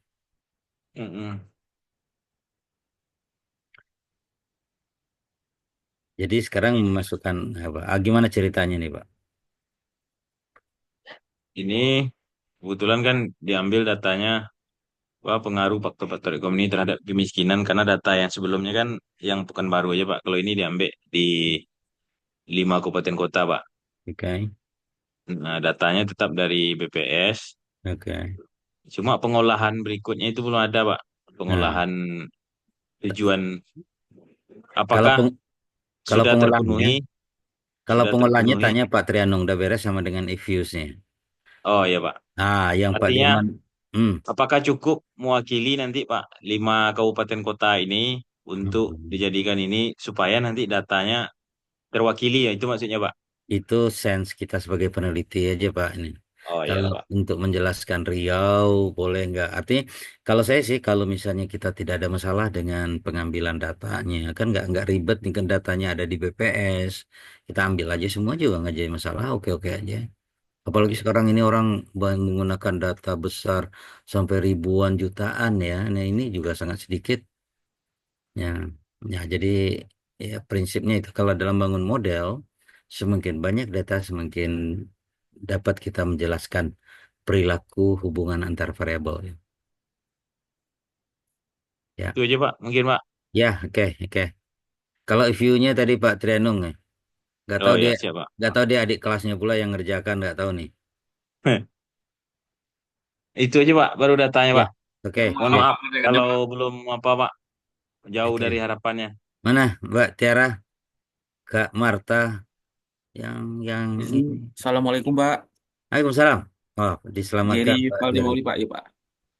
Mm-mm. Jadi sekarang memasukkan apa? Gimana ceritanya nih Pak? Ini kebetulan kan diambil datanya wah, pengaruh faktor-faktor ekonomi terhadap kemiskinan karena data yang sebelumnya kan yang bukan baru aja Pak. Kalau ini diambil di 5 kabupaten kota Pak. Oke, Nah, datanya tetap dari BPS. oke. Cuma pengolahan berikutnya itu belum ada Pak. Nah, Pengolahan tujuan kalau apakah peng, kalau sudah pengolahannya, terpenuhi? kalau Sudah pengolahannya terpenuhi. tanya Pak Trianung udah beres sama dengan Infuse-nya. Oh ya Pak. Ah, yang Pak Artinya Dirman, hmm. apakah cukup mewakili nanti Pak 5 kabupaten kota ini untuk Hmm. dijadikan ini supaya nanti datanya terwakili ya itu maksudnya Pak. Itu sense kita sebagai peneliti aja Pak ini. Oh ya Kalau Pak. untuk menjelaskan Riau boleh nggak? Artinya kalau saya sih kalau misalnya kita tidak ada masalah dengan pengambilan datanya kan nggak ribet nih kan datanya ada di BPS kita ambil aja semua juga nggak jadi masalah oke oke aja. Apalagi sekarang ini orang menggunakan data besar sampai ribuan jutaan ya. Nah ini juga sangat sedikit. Ya, ya jadi ya prinsipnya itu kalau dalam bangun model semakin banyak data semakin dapat kita menjelaskan perilaku hubungan antar variabel. Ya, Itu aja Pak, mungkin Pak. ya oke oke. Kalau view-nya tadi Pak Trianung ya, nggak tahu Oh dia ya, siap Pak. nggak tahu dia adik kelasnya pula yang ngerjakan nggak tahu nih. Itu aja Pak, baru datanya Ya, Pak. oke Mohon oke maaf kalau belum apa Pak, jauh dari oke. harapannya. Mana Mbak Tiara, Kak Marta yang Izin. ini. Assalamualaikum Pak. Waalaikumsalam. Oh, Jerry diselamatkan Pak Valdi Jerry. Mauli Pak, ya Pak.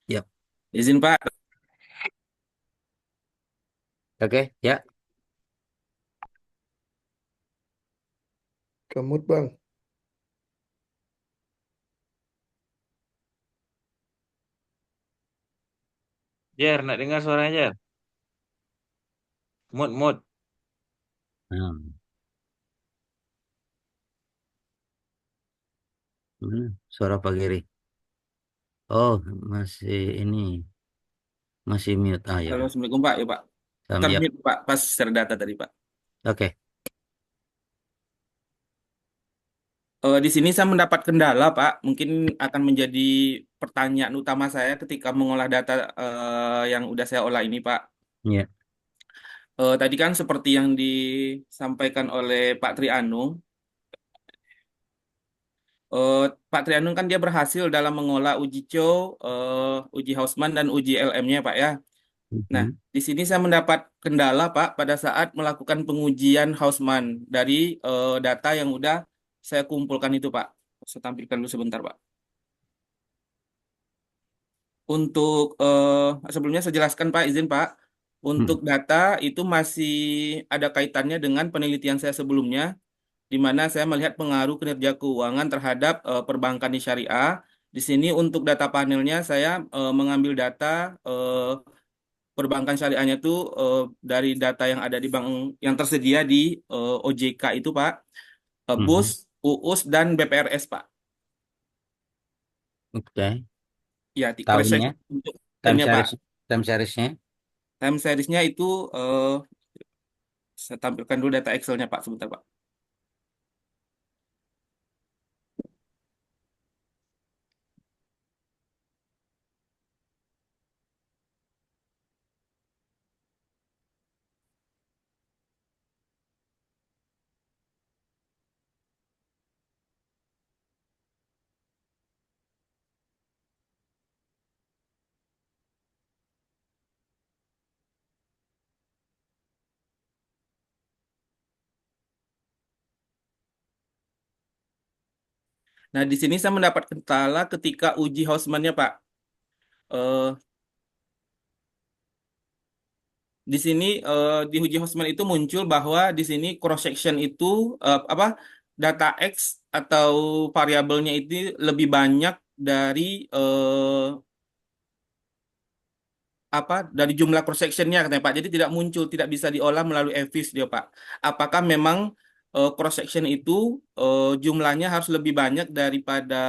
Yap. Izin Pak. Oke, ya. Kemut bang, Jer, nak dengar suaranya Jer? Mut, mut. Hmm. Suara Pak Giri. Oh, masih ini, masih mute. Ah, ya Halo, udah. Assalamualaikum Pak. Ya Pak. Ya. Termute Pak pas share data tadi Pak. Oke. Di sini saya mendapat kendala Pak. Mungkin akan menjadi pertanyaan utama saya ketika mengolah data yang udah saya olah ini Pak. Ya. Tadi kan seperti yang disampaikan oleh Pak Trianung. eh, Pak Trianung kan dia berhasil dalam mengolah uji Cho, uji Hausman dan uji LM-nya Pak ya. Nah, Mhm. di sini saya mendapat kendala, Pak, pada saat melakukan pengujian Hausman dari data yang udah saya kumpulkan itu, Pak. Saya tampilkan dulu sebentar, Pak. Untuk sebelumnya saya jelaskan, Pak, izin, Pak. Untuk Hmm. data itu masih ada kaitannya dengan penelitian saya sebelumnya, di mana saya melihat pengaruh kinerja keuangan terhadap perbankan di syariah. Di sini untuk data panelnya saya mengambil data perbankan syariahnya itu dari data yang ada di bank yang tersedia di OJK itu Pak, BUS, Mhm. UUS dan BPRS Pak. Oke. Ya, cross check Tahunnya, untuk time timnya Pak. series, time seriesnya. Time seriesnya itu saya tampilkan dulu data Excelnya Pak sebentar Pak. Nah, di sini saya mendapat kendala ketika uji Hausman-nya Pak. Eh, di sini di uji Hausman itu muncul bahwa di sini cross section itu apa data X atau variabelnya itu lebih banyak dari apa dari jumlah cross sectionnya katanya Pak. Jadi tidak muncul, tidak bisa diolah melalui EVIS dia Pak. Apakah memang cross section itu jumlahnya harus lebih banyak daripada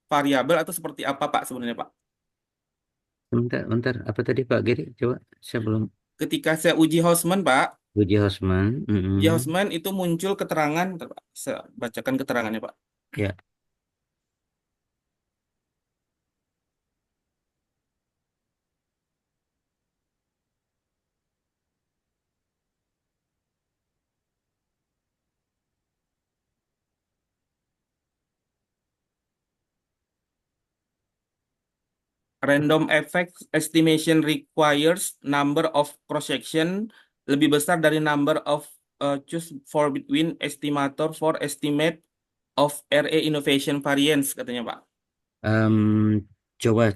variabel atau seperti apa Pak sebenarnya Pak? Bentar, bentar. Apa tadi Pak Giri? Coba, saya belum. Ketika saya uji Hausman Pak, Uji Hosman. uji Mhm. Hausman itu muncul keterangan, bentar, Pak. Saya bacakan keterangannya Pak. Ya. Random effect estimation requires number of cross section lebih besar dari number of choose for between estimator for estimate of RA innovation variance katanya Pak. Em, coba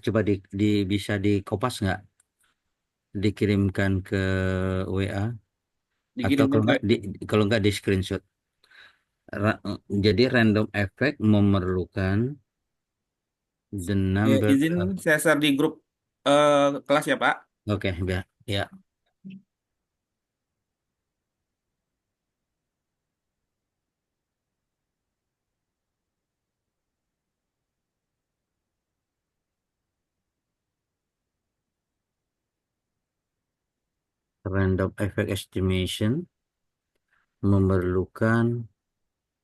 bisa dikopas nggak? Dikirimkan ke WA atau Dikirimkan ke kalau nggak di screenshot. Jadi random effect memerlukan the number izin of. saya share di grup kelas ya Pak. Oke, ya, ya. Random effect estimation memerlukan,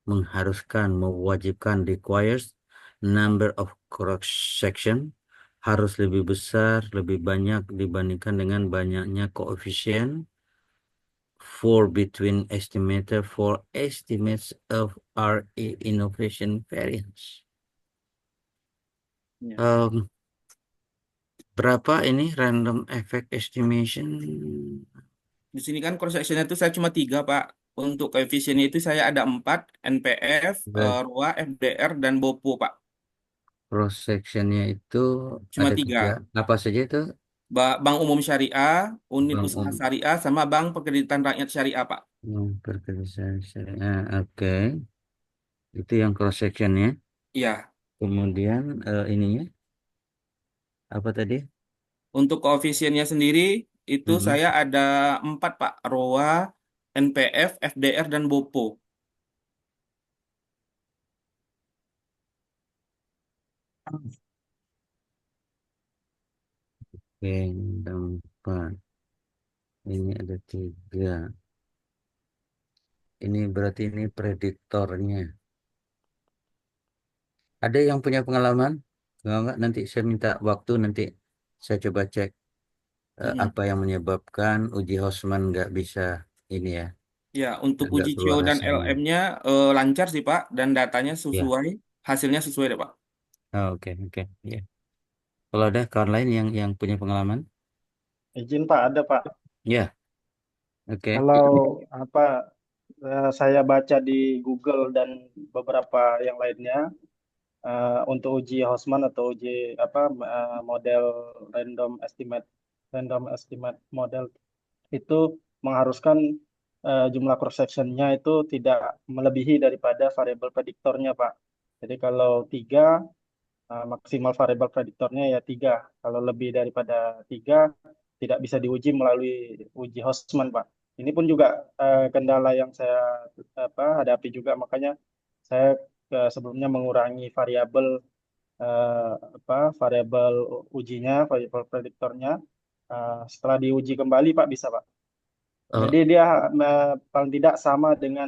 mengharuskan, mewajibkan, requires number of cross section harus lebih besar, lebih banyak dibandingkan dengan banyaknya koefisien for between estimator for estimates of RE innovation variance. Ya. Em, berapa ini random effect estimation? Di sini kan cross sectionnya itu saya cuma tiga Pak. Untuk koefisiennya itu saya ada 4, NPF, ROA, FDR, dan BOPO Pak. Cross sectionnya itu Cuma ada tiga. tiga. Apa saja itu? Bank Umum Syariah, Unit Bang Usaha Om Syariah, sama Bank Pekreditan Rakyat Syariah, Pak. yang berkerjasama. Oke, itu yang cross sectionnya. Iya, Kemudian ininya apa tadi? untuk koefisiennya sendiri itu Mhm. saya ada 4, Pak. ROA, NPF, FDR, dan BOPO. Oke, ada 4. Ini ada 3. Ini berarti ini prediktornya. Ada yang punya pengalaman? Kalau enggak, nanti saya minta waktu, nanti saya coba cek Mm-mm. apa yang menyebabkan uji Hosman nggak bisa ini ya, Ya, untuk nggak uji CO keluar dan hasilnya. LM-nya lancar sih Pak, dan datanya Ya, sesuai, hasilnya sesuai deh Pak. oh, oke oke. Ya. Kalau ada kawan lain yang punya pengalaman, Izin Pak, ada Pak. ya, oke. Kalau apa saya baca di Google dan beberapa yang lainnya, untuk uji Hosman atau uji apa model random estimate random estimate model itu mengharuskan jumlah cross sectionnya itu tidak melebihi daripada variabel prediktornya Pak. Jadi kalau 3, maksimal variabel prediktornya ya 3. Kalau lebih daripada 3 tidak bisa diuji melalui uji Hosman Pak. Ini pun juga kendala yang saya hadapi juga, makanya saya sebelumnya mengurangi variabel variabel ujinya, variabel prediktornya. Setelah diuji kembali Pak bisa Pak. Oh, Jadi dia paling tidak sama dengan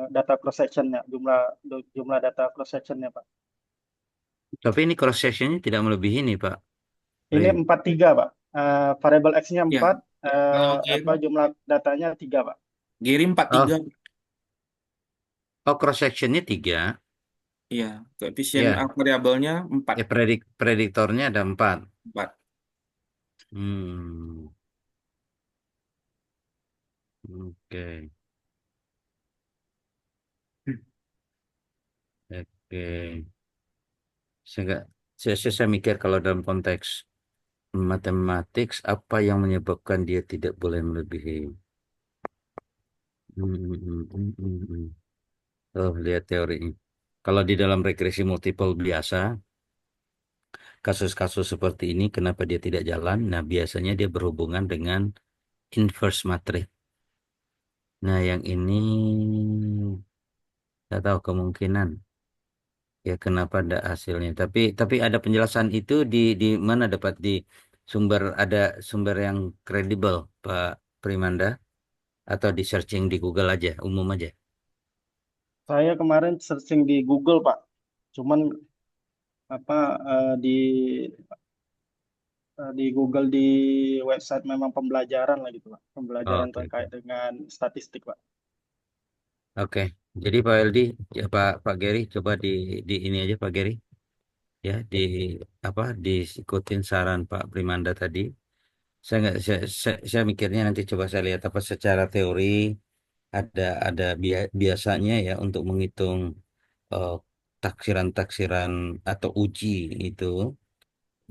data cross sectionnya, jumlah jumlah data cross sectionnya Pak. tapi ini cross sectionnya tidak melebihi nih Pak Ini Rin. 43 Pak. Variabel X-nya Ya, 4, kalau Gary, jumlah datanya 3 Pak. Gary 43, Oh, oh cross sectionnya 3. iya, koefisien Ya, variabelnya 4. ya prediktornya ada 4. 4. Hmm, oke, oke. Saya nggak, saya mikir kalau dalam konteks matematik apa yang menyebabkan dia tidak boleh melebihi. Hmm. Oh, lihat teorinya. Kalau di dalam regresi multiple biasa, kasus-kasus seperti ini kenapa dia tidak jalan? Nah, biasanya dia berhubungan dengan inverse matrix. Nah, yang ini saya tahu kemungkinan ya kenapa ada hasilnya. Tapi ada penjelasan itu di mana dapat di sumber ada sumber yang kredibel, Pak Primanda, atau di searching di Google aja, umum aja. Saya kemarin searching di Google Pak. Cuman apa di Google di website memang pembelajaran lah gitu Pak. Pembelajaran Oke, terkait oke. dengan statistik Pak. Oke. Jadi Pak Eldi, ya, Pak Gary, coba di ini aja Pak Gary, ya di apa diikutin saran Pak Primanda tadi. Saya nggak, saya mikirnya nanti coba saya lihat apa secara teori ada biasanya ya untuk menghitung eh, taksiran-taksiran atau uji itu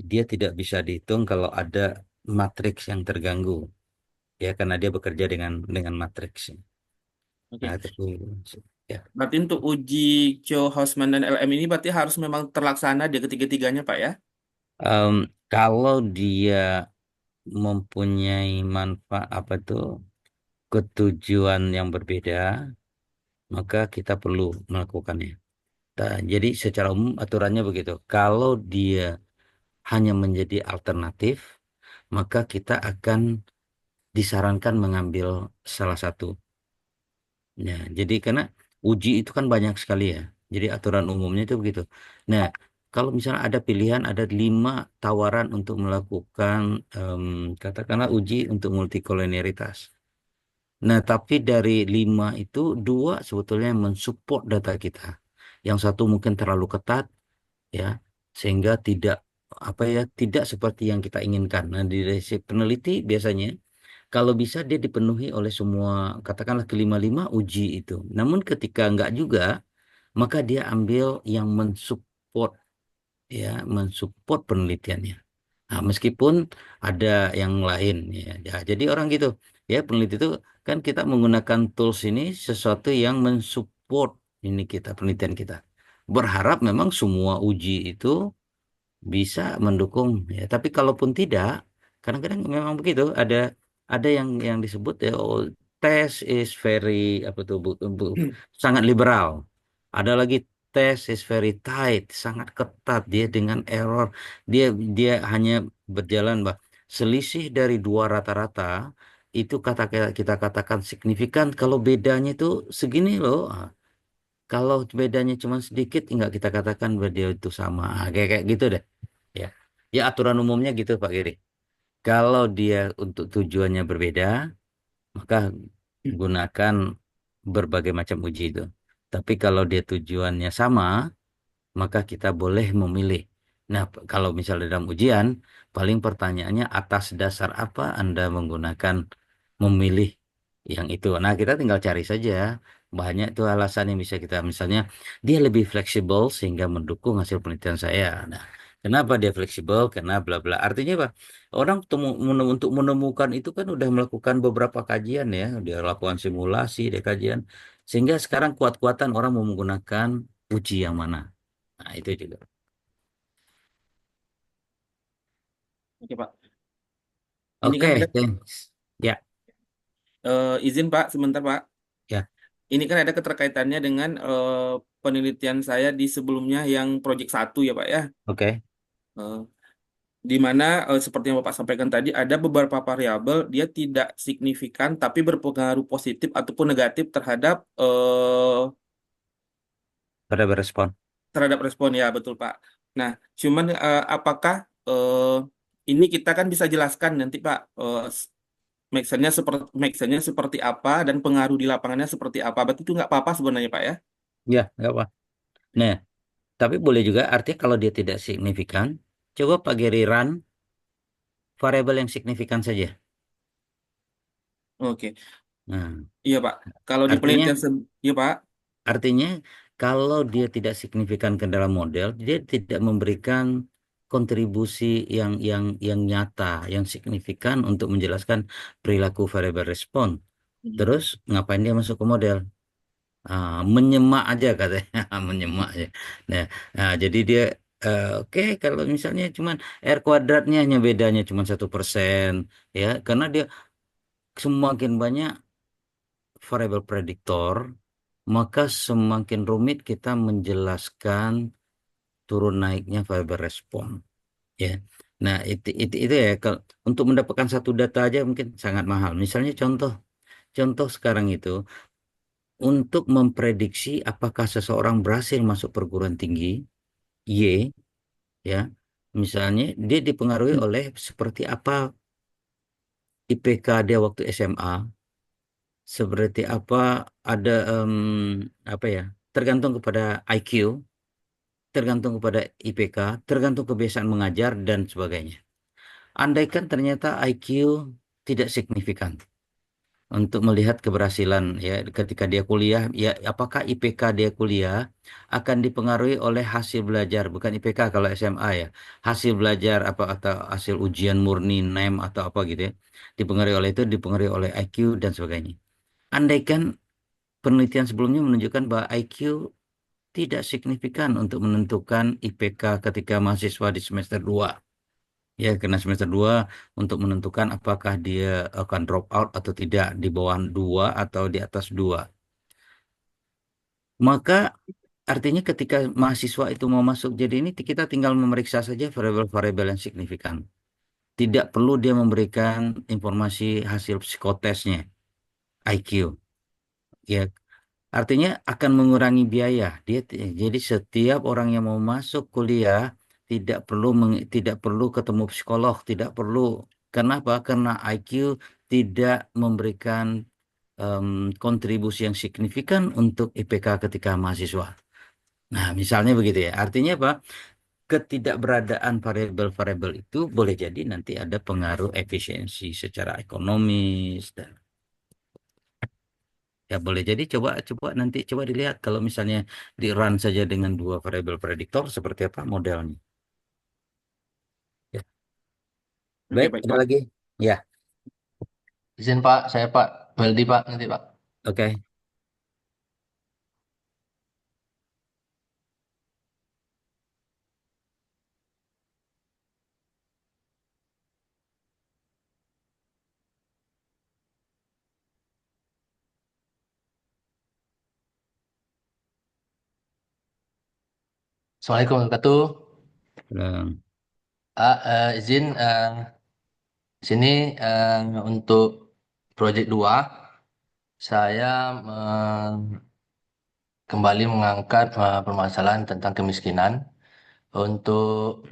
dia tidak bisa dihitung kalau ada matriks yang terganggu ya karena dia bekerja dengan matriks. Nah, Oke. itu ya. Berarti untuk uji Cho-Hausman dan LM ini berarti harus memang terlaksana di ketiga-tiganya, Pak ya? Em, kalau dia mempunyai manfaat apa tuh ketujuan yang berbeda, maka kita perlu melakukannya. Nah, jadi secara umum aturannya begitu. Kalau dia hanya menjadi alternatif, maka kita akan disarankan mengambil salah satu. Ya, jadi karena uji itu kan banyak sekali ya. Jadi aturan umumnya itu begitu. Nah, kalau misalnya ada pilihan, ada 5 tawaran untuk melakukan katakanlah uji untuk multikolinialitas. Nah, tapi dari 5 itu 2 sebetulnya mensupport data kita. Yang satu mungkin terlalu ketat, ya, sehingga tidak apa ya, tidak seperti yang kita inginkan. Nah, di sisi peneliti biasanya kalau bisa dia dipenuhi oleh semua, katakanlah kelima-lima uji itu. Namun ketika enggak juga, maka dia ambil yang mensupport ya, mensupport penelitiannya. Nah, meskipun ada yang lain ya. Ya, jadi orang gitu ya, peneliti itu kan kita menggunakan tools ini sesuatu yang mensupport ini kita penelitian kita. Berharap memang semua uji itu bisa mendukung ya. Tapi kalaupun tidak, kadang-kadang memang begitu. Ada yang disebut ya tes is very apa tuh sangat liberal. Ada lagi tes is very tight, sangat ketat dia dengan error. Dia dia hanya berjalan bah selisih dari dua rata-rata itu kita katakan signifikan kalau bedanya itu segini loh. Kalau bedanya cuma sedikit enggak kita katakan bahwa dia itu sama. Kayak gitu deh. Ya. Ya aturan umumnya gitu Pak Giri. Kalau dia untuk tujuannya berbeda, maka gunakan berbagai macam uji itu. Tapi kalau dia tujuannya sama, maka kita boleh memilih. Nah, kalau misalnya dalam ujian, paling pertanyaannya atas dasar apa Anda menggunakan memilih yang itu. Nah, kita tinggal cari saja. Banyak tuh alasan yang bisa kita, misalnya dia lebih fleksibel sehingga mendukung hasil penelitian saya. Nah, kenapa dia fleksibel? Karena bla bla. Artinya apa? Orang untuk menemukan itu kan udah melakukan beberapa kajian ya, dia lakukan simulasi, dia kajian. Sehingga sekarang kuat-kuatan orang mau menggunakan uji yang mana. Nah, itu juga. Oke, Pak. Ini kan ada Oke, thanks. Ya, izin Pak, sebentar Pak. ya, Ini kan ada keterkaitannya dengan penelitian saya di sebelumnya yang proyek satu ya Pak ya. oke. Eh, di mana seperti yang Bapak sampaikan tadi ada beberapa variabel dia tidak signifikan tapi berpengaruh positif ataupun negatif terhadap Pada berespon. terhadap respon ya betul Pak. Nah, cuman apakah ini kita kan bisa jelaskan nanti Pak make sense-nya seperti apa dan pengaruh di lapangannya seperti apa. Berarti itu nggak apa-apa sebenarnya Pak ya. Ya, nggak apa. Nah, tapi boleh juga artinya kalau dia tidak signifikan, coba Pak Geri run variabel yang signifikan saja. Oke. Nah, Iya Pak. Kalau di artinya penelitian iya Pak. artinya kalau dia tidak signifikan ke dalam model, dia tidak memberikan kontribusi yang nyata, yang signifikan untuk menjelaskan perilaku variabel respon. Terus ngapain dia masuk ke model? Menyemak aja katanya, menyemak aja. Nah, jadi dia oke kalau misalnya cuman R kuadratnya hanya bedanya cuma 1%, ya, karena dia semakin banyak variabel prediktor, maka semakin rumit kita menjelaskan turun naiknya variabel respon, ya. Nah, itu ya untuk mendapatkan satu data aja mungkin sangat mahal. Misalnya contoh sekarang itu untuk memprediksi apakah seseorang berhasil masuk perguruan tinggi Y, ya, misalnya dia dipengaruhi oleh seperti apa IPK dia waktu SMA, seperti apa ada apa ya, tergantung kepada IQ, tergantung kepada IPK, tergantung kebiasaan mengajar dan sebagainya. Andaikan ternyata IQ tidak signifikan untuk melihat keberhasilan ya ketika dia kuliah, ya apakah IPK dia kuliah akan dipengaruhi oleh hasil belajar, bukan IPK kalau SMA ya, hasil belajar apa atau hasil ujian murni NEM atau apa gitu ya, dipengaruhi oleh itu, dipengaruhi oleh IQ dan sebagainya. Andaikan penelitian sebelumnya menunjukkan bahwa IQ tidak signifikan untuk menentukan IPK ketika mahasiswa di semester 2. Ya, karena semester 2 untuk menentukan apakah dia akan drop out atau tidak di bawah 2 atau di atas 2. Maka artinya ketika mahasiswa itu mau masuk jadi ini kita tinggal memeriksa saja variabel-variabel yang signifikan. Tidak perlu dia memberikan informasi hasil psikotesnya, IQ. Ya, artinya akan mengurangi biaya. Jadi setiap orang yang mau masuk kuliah tidak perlu ketemu psikolog, tidak perlu. Kenapa? Karena IQ tidak memberikan em, kontribusi yang signifikan untuk IPK ketika mahasiswa. Nah, misalnya begitu ya. Artinya apa? Ketidakberadaan variabel-variabel itu boleh jadi nanti ada pengaruh efisiensi secara ekonomis dan ya boleh jadi coba coba nanti coba dilihat kalau misalnya di run saja dengan dua variabel prediktor seperti apa modelnya. Ya. Oke Baik, baik ada Pak. lagi? Ya, Izin Pak, saya Pak Baldi Pak nanti Pak. oke. Assalamualaikum warahmatullahi wabarakatuh. Nah, Izin sini untuk proyek 2 saya kembali mengangkat permasalahan tentang kemiskinan. Untuk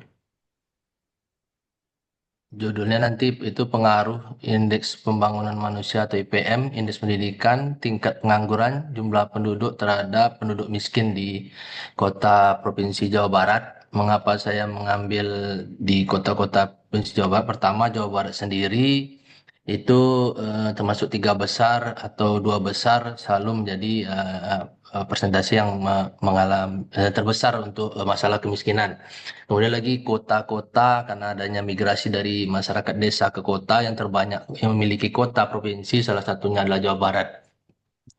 judulnya nanti itu pengaruh Indeks Pembangunan Manusia atau IPM, Indeks Pendidikan, tingkat pengangguran, jumlah penduduk terhadap penduduk miskin di kota Provinsi Jawa Barat. Mengapa saya mengambil di kota-kota Provinsi Jawa Barat? Pertama, Jawa Barat sendiri itu termasuk 3 besar atau 2 besar selalu menjadi persentase yang mengalami terbesar untuk masalah kemiskinan. Kemudian lagi kota-kota karena adanya migrasi dari masyarakat desa ke kota yang terbanyak yang memiliki kota provinsi salah satunya adalah Jawa Barat.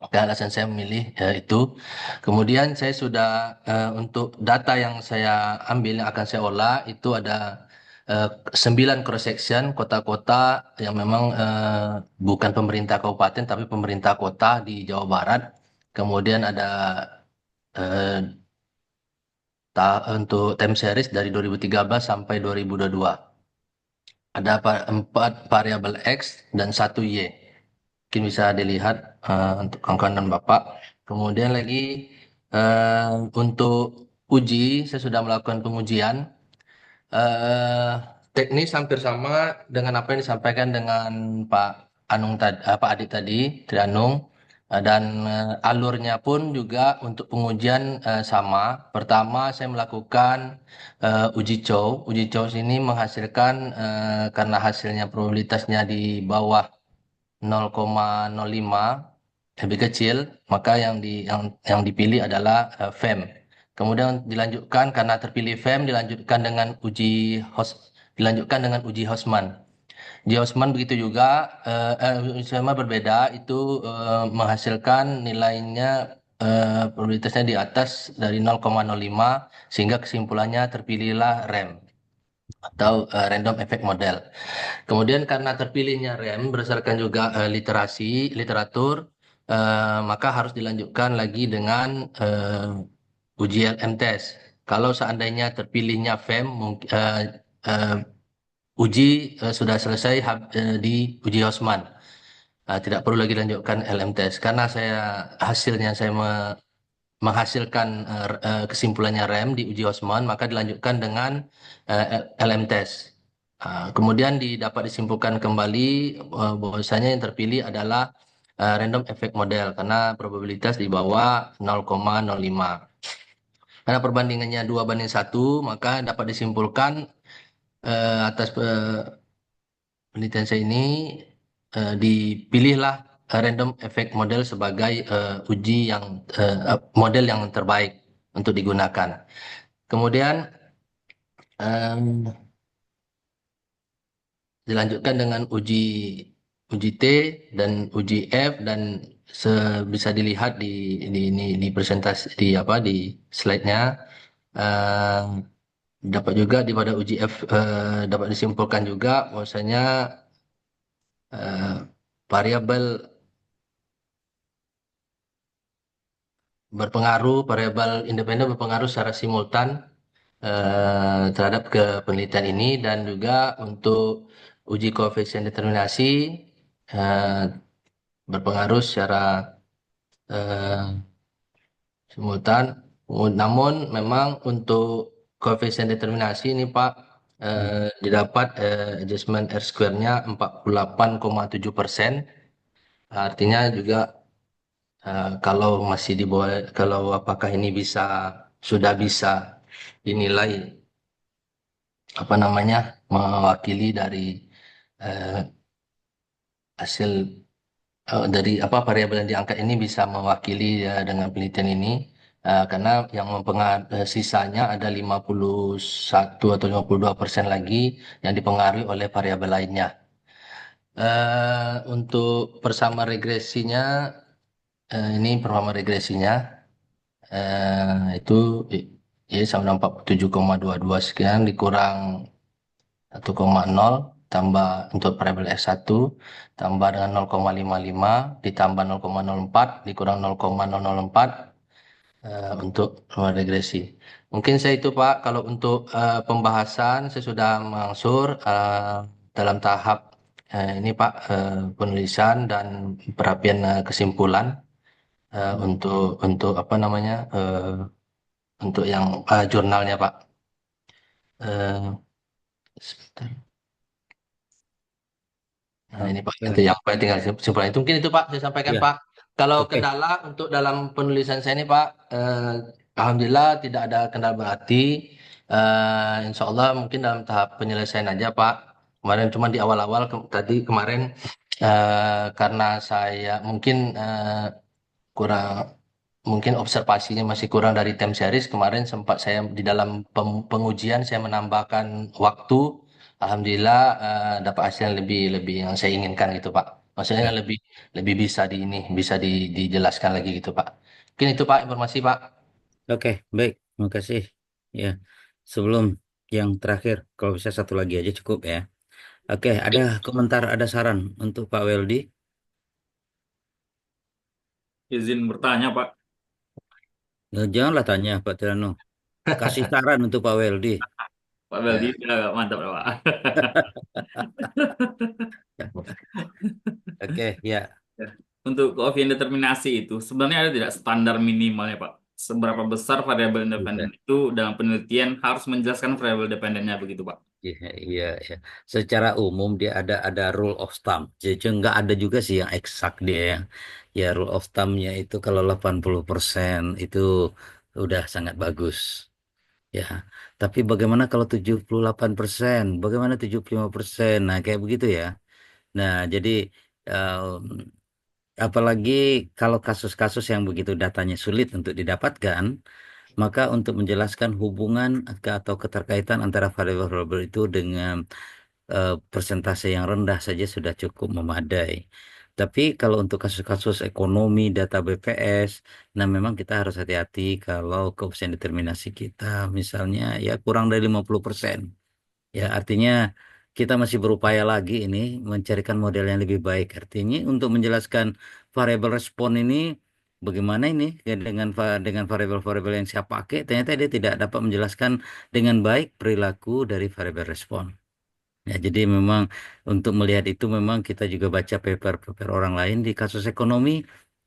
Maka alasan saya memilih itu. Kemudian saya sudah untuk data yang saya ambil yang akan saya olah itu ada 9 cross section kota-kota yang memang bukan pemerintah kabupaten tapi pemerintah kota di Jawa Barat. Kemudian ada eh, untuk time series dari 2013 sampai 2022. Ada 4 variabel X dan 1 Y. Mungkin bisa dilihat untuk kawan-kawan dan Bapak. Kemudian lagi untuk uji, saya sudah melakukan pengujian. eh Teknis hampir sama dengan apa yang disampaikan dengan Pak Anung tadi, Pak Adit tadi, Tri Anung. Dan alurnya pun juga untuk pengujian sama. Pertama saya melakukan uji cow. Uji cow ini menghasilkan karena hasilnya probabilitasnya di bawah 0,05 lebih kecil, maka yang dipilih adalah FEM. Kemudian dilanjutkan karena terpilih FEM dilanjutkan dengan uji Hosman. Uji Hosman begitu juga sama berbeda itu menghasilkan nilainya probabilitasnya di atas dari 0,05 sehingga kesimpulannya terpilihlah RAM atau Random Effect Model. Kemudian karena terpilihnya RAM berdasarkan juga literatur, maka harus dilanjutkan lagi dengan uji LM test. Kalau seandainya terpilihnya FEM, uji sudah selesai di uji Hosman. Tidak perlu lagi lanjutkan LM test karena hasilnya saya menghasilkan kesimpulannya RAM di uji Hosman, maka dilanjutkan dengan LM test. Kemudian dapat disimpulkan kembali bahwasanya yang terpilih adalah random effect model karena probabilitas di bawah 0,05. Karena perbandingannya 2:1, maka dapat disimpulkan atas penelitian saya ini dipilihlah random effect model sebagai model yang terbaik untuk digunakan. Kemudian dilanjutkan dengan uji T dan uji F dan bisa dilihat di presentasi di slide-nya. Dapat juga pada uji F dapat disimpulkan juga bahwasanya variabel independen berpengaruh secara simultan terhadap penelitian ini dan juga untuk uji koefisien determinasi berpengaruh secara simultan. Namun memang untuk koefisien determinasi ini Pak didapat adjustment R square-nya 48,7%. Artinya juga kalau masih di bawah, kalau apakah ini sudah bisa dinilai mewakili dari hasil dari variabel yang diangkat ini bisa mewakili dengan penelitian ini. Karena yang sisanya ada 51 atau 52% lagi yang dipengaruhi oleh variabel lainnya. Untuk persama regresinya, ini persama regresinya itu ya sama dengan 47,22 sekian dikurang 1,0 tambah untuk variabel S1 tambah dengan 0,55 ditambah 0,04 dikurang 0,004 untuk regresi. Mungkin saya itu Pak, kalau untuk pembahasan saya sudah mengangsur dalam tahap ini Pak, penulisan dan perapian kesimpulan untuk apa namanya untuk yang jurnalnya Pak. Eh, Sebentar. Nah, ini Pak, itu Oke. yang paling tinggal kesimpulan itu mungkin itu Pak saya sampaikan Ya, Pak. Kalau oke. kendala untuk dalam penulisan saya ini Pak, Alhamdulillah tidak ada kendala berarti. Insya Allah mungkin dalam tahap penyelesaian aja Pak. Kemarin cuma di awal-awal tadi kemarin karena saya mungkin kurang mungkin observasinya masih kurang dari time series. Kemarin sempat saya di dalam pengujian saya menambahkan waktu. Alhamdulillah dapat hasil yang lebih lebih yang saya inginkan gitu Pak. Maksudnya Ya, lebih lebih bisa di ini bisa dijelaskan lagi gitu Pak. Mungkin itu Pak informasi Pak. oke, baik. Terima kasih. Ya, sebelum yang terakhir, kalau bisa satu lagi aja cukup ya. Oke, ada komentar, ada saran untuk Pak Weldi? Izin bertanya, Pak. Janganlah tanya Pak Tirano. Kasih saran untuk Pak Weldi. Pak Beldi, Ya. mantap, Pak. Oke, ya. Ya. Untuk koefisien determinasi itu, sebenarnya ada tidak standar minimalnya, Pak? Seberapa besar variabel independen Bisa. itu dalam penelitian harus menjelaskan variabel dependennya begitu, Pak? Iya, iya, iya. Secara umum dia ada rule of thumb. Jadi nggak ada juga sih yang eksak dia ya. Ya rule of thumb-nya itu kalau 80% itu udah sangat bagus. Ya. Tapi bagaimana kalau 78%? Bagaimana 75%? Nah, kayak begitu ya. Nah, jadi em, apalagi kalau kasus-kasus yang begitu datanya sulit untuk didapatkan, maka untuk menjelaskan hubungan atau keterkaitan antara variabel-variabel itu dengan persentase yang rendah saja sudah cukup memadai. Tapi kalau untuk kasus-kasus ekonomi, data BPS, nah memang kita harus hati-hati kalau koefisien determinasi kita misalnya ya kurang dari 50%. Ya, artinya kita masih berupaya lagi ini mencarikan model yang lebih baik. Artinya untuk menjelaskan variabel respon ini bagaimana ini ya, dengan variabel-variabel yang saya pakai ternyata dia tidak dapat menjelaskan dengan baik perilaku dari variabel respon. Ya, jadi memang untuk melihat itu memang kita juga baca paper-paper orang lain di kasus ekonomi.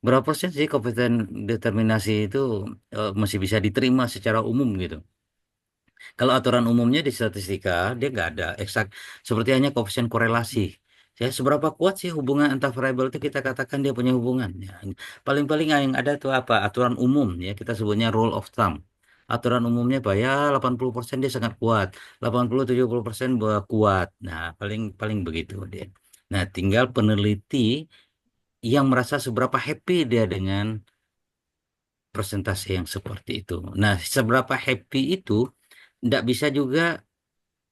Berapa persen sih koefisien determinasi itu masih bisa diterima secara umum gitu. Kalau aturan umumnya di statistika dia nggak ada eksak seperti hanya koefisien korelasi. Ya, seberapa kuat sih hubungan antar variabel itu kita katakan dia punya hubungan. Ya, paling-paling yang ada tuh apa? Aturan umum ya kita sebutnya rule of thumb. Aturan umumnya apa ya 80% dia sangat kuat, 80-70% kuat. Nah, paling paling begitu dia. Nah, tinggal peneliti yang merasa seberapa happy dia dengan persentase yang seperti itu. Nah, seberapa happy itu tidak bisa juga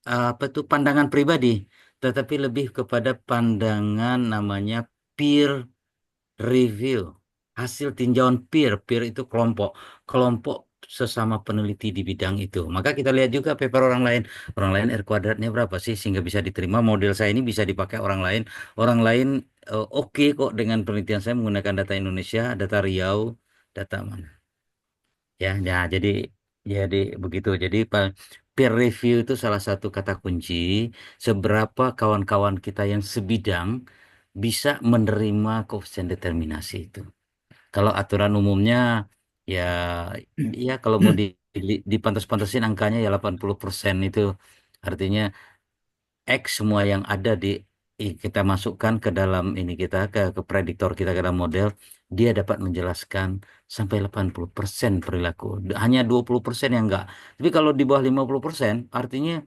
apa tuh pandangan pribadi, tetapi lebih kepada pandangan namanya peer review, hasil tinjauan peer, peer itu kelompok, kelompok sesama peneliti di bidang itu. Maka kita lihat juga paper orang lain R kuadratnya berapa sih sehingga bisa diterima model saya ini bisa dipakai orang lain oke kok dengan penelitian saya menggunakan data Indonesia, data Riau, data mana. Ya, ya, jadi begitu. Jadi peer review itu salah satu kata kunci seberapa kawan-kawan kita yang sebidang bisa menerima koefisien determinasi itu. Kalau aturan umumnya ya ya kalau mau dipantas-pantasin angkanya ya 80% itu artinya X semua yang ada kita masukkan ke dalam ini kita ke prediktor kita ke dalam model dia dapat menjelaskan sampai 80% perilaku. Hanya 20% yang enggak. Tapi kalau di bawah 50% artinya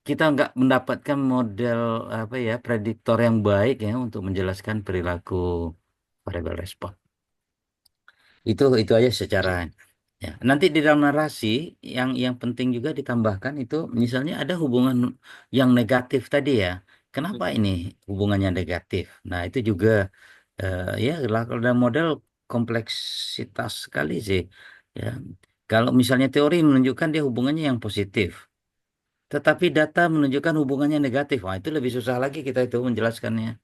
kita enggak mendapatkan model apa ya prediktor yang baik ya untuk menjelaskan perilaku variabel respon. Itu aja secara ya. Nanti di dalam narasi yang penting juga ditambahkan itu misalnya ada hubungan yang negatif tadi ya. Kenapa ini hubungannya negatif? Nah, itu juga ya kalau dalam model kompleksitas sekali sih. Ya. Kalau misalnya teori menunjukkan dia hubungannya yang positif, tetapi data menunjukkan hubungannya negatif. Wah, itu lebih susah lagi kita itu menjelaskannya.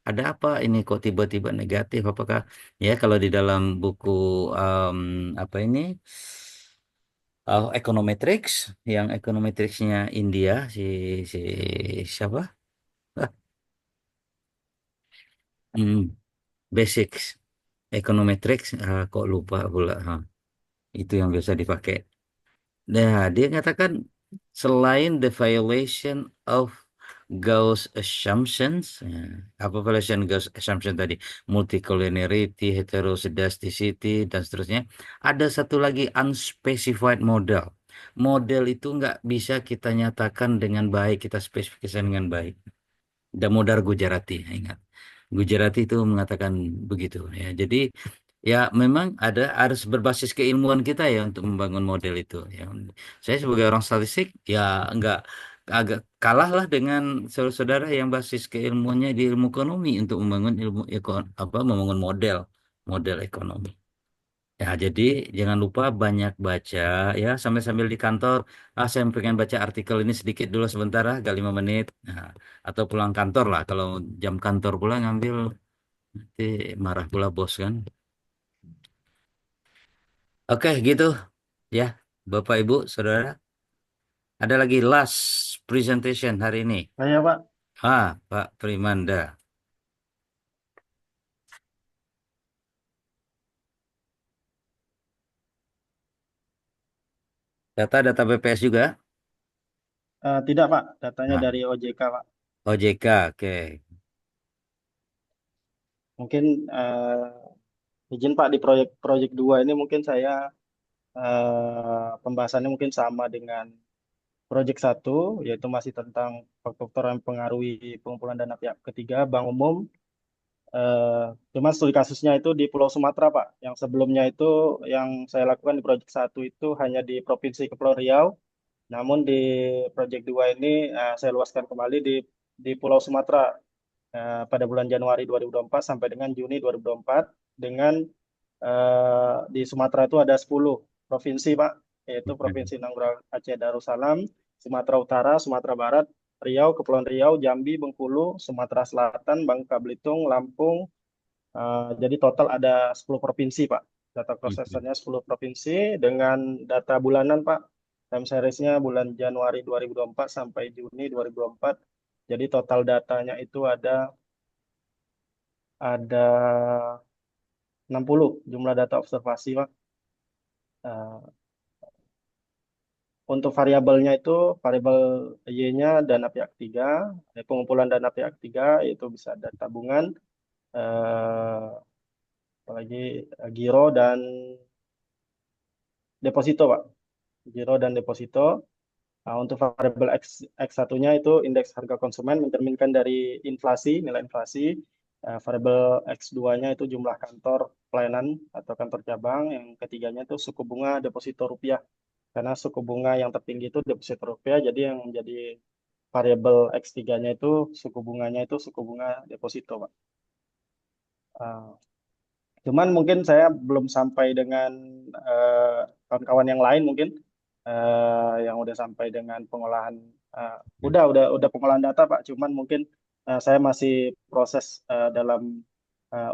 ada apa ini kok tiba-tiba negatif? Apakah ya kalau di dalam buku em, apa ini econometrics yang econometricsnya India si siapa? Ah, hmm, basics econometrics kok lupa pula. Itu yang biasa dipakai. Nah, dia nyatakan selain the violation of Gauss assumptions, ya, apa violation Gauss assumption tadi, multicollinearity, heteroscedasticity, dan seterusnya, ada satu lagi unspecified model. Model itu nggak bisa kita nyatakan dengan baik, kita spesifikasikan dengan baik. Damodar Gujarati, ingat. Gujarati itu mengatakan begitu ya. Jadi ya memang harus berbasis keilmuan kita ya untuk membangun model itu ya. Saya sebagai orang statistik ya enggak agak kalah lah dengan saudara-saudara yang basis keilmuannya di ilmu ekonomi untuk membangun membangun model model ekonomi. Ya, jadi jangan lupa banyak baca ya sambil-sambil di kantor. Saya pengen baca artikel ini sedikit dulu sebentar agak 5 menit. Nah, atau pulang kantor lah. Kalau jam kantor pulang ngambil nanti marah pula bos kan. Oke, gitu ya, Bapak Ibu, Saudara. Ada lagi last presentation hari ini. Saya Pak, Pak Primanda. Data BPS juga. tidak Pak, datanya Nah, dari OJK Pak. OJK, oke. Mungkin izin Pak di proyek 2 ini mungkin saya pembahasannya mungkin sama dengan proyek 1, yaitu masih tentang faktor yang mempengaruhi pengumpulan dana pihak ketiga, bank umum. Eh, Cuma studi kasusnya itu di Pulau Sumatera, Pak. Yang sebelumnya itu yang saya lakukan di proyek 1 itu hanya di Provinsi Kepulauan Riau. Namun di proyek 2 ini saya luaskan kembali di Pulau Sumatera pada bulan Januari 2024 sampai dengan Juni 2024 dengan di Sumatera itu ada 10 provinsi, Pak, yaitu Provinsi Nanggara Aceh Darussalam, Sumatera Utara, Sumatera Barat, Riau, Kepulauan Riau, Jambi, Bengkulu, Sumatera Selatan, Bangka Belitung, Lampung. Jadi total ada 10 provinsi, Pak. Data prosesornya 10 provinsi dengan data bulanan, Pak. Time series-nya bulan Januari 2024 sampai Juni 2024. Jadi total datanya itu ada 60 jumlah data observasi, Pak. Eh, Untuk variabelnya itu variabel Y-nya dana pihak ketiga, pengumpulan dana pihak ketiga itu bisa ada tabungan, eh, apalagi giro dan deposito, Pak. Giro dan deposito. Nah, untuk variabel X1-nya itu indeks harga konsumen mencerminkan dari inflasi, nilai inflasi. Variabel X2-nya itu jumlah kantor pelayanan atau kantor cabang. Yang ketiganya itu suku bunga deposito rupiah. Karena suku bunga yang tertinggi itu deposito rupiah, jadi yang menjadi variabel X3-nya itu suku bunganya itu suku bunga deposito, Pak. Uh, Cuman mungkin saya belum sampai dengan kawan-kawan yang lain mungkin yang udah sampai dengan pengolahan uh, udah pengolahan data, Pak. Cuman mungkin saya masih proses dalam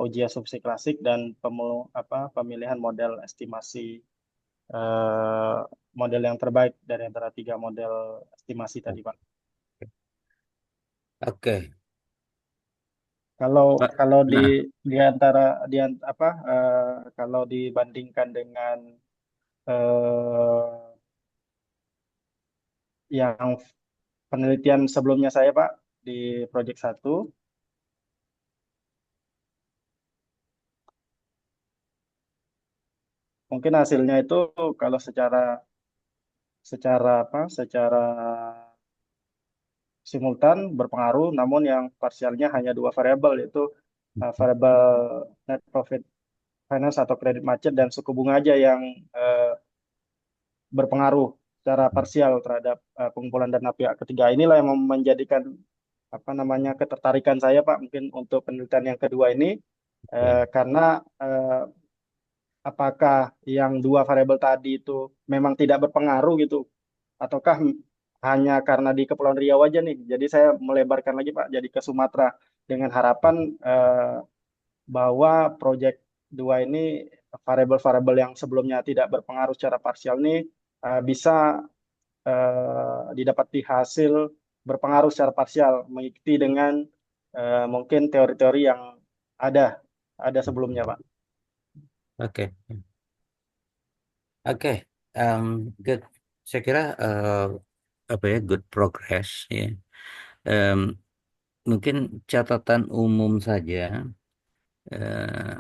uji asumsi klasik dan pemilihan model estimasi eh, model yang terbaik dari antara 3 model estimasi tadi, Pak. Oke, Kalau Pak. kalau Nah, di antara kalau dibandingkan dengan eh, yang penelitian sebelumnya saya, Pak, di Project 1, mungkin hasilnya itu kalau secara secara apa secara simultan berpengaruh, namun yang parsialnya hanya 2 variabel, yaitu variabel net profit finance atau kredit macet dan suku bunga aja yang eh, berpengaruh secara parsial terhadap pengumpulan dana pihak ketiga. Inilah yang menjadikan apa namanya ketertarikan saya, Pak, mungkin untuk penelitian yang kedua ini karena apakah yang 2 variabel tadi itu memang tidak berpengaruh gitu, ataukah hanya karena di Kepulauan Riau aja nih. Jadi saya melebarkan lagi, Pak, jadi ke Sumatera. dengan harapan bahwa proyek 2 ini variabel-variabel yang sebelumnya tidak berpengaruh secara parsial ini bisa didapati hasil berpengaruh secara parsial mengikuti dengan mungkin teori-teori yang ada sebelumnya, Pak. Oke, oke, good. Saya kira apa ya, good progress ya. Em, Mungkin catatan umum saja eh,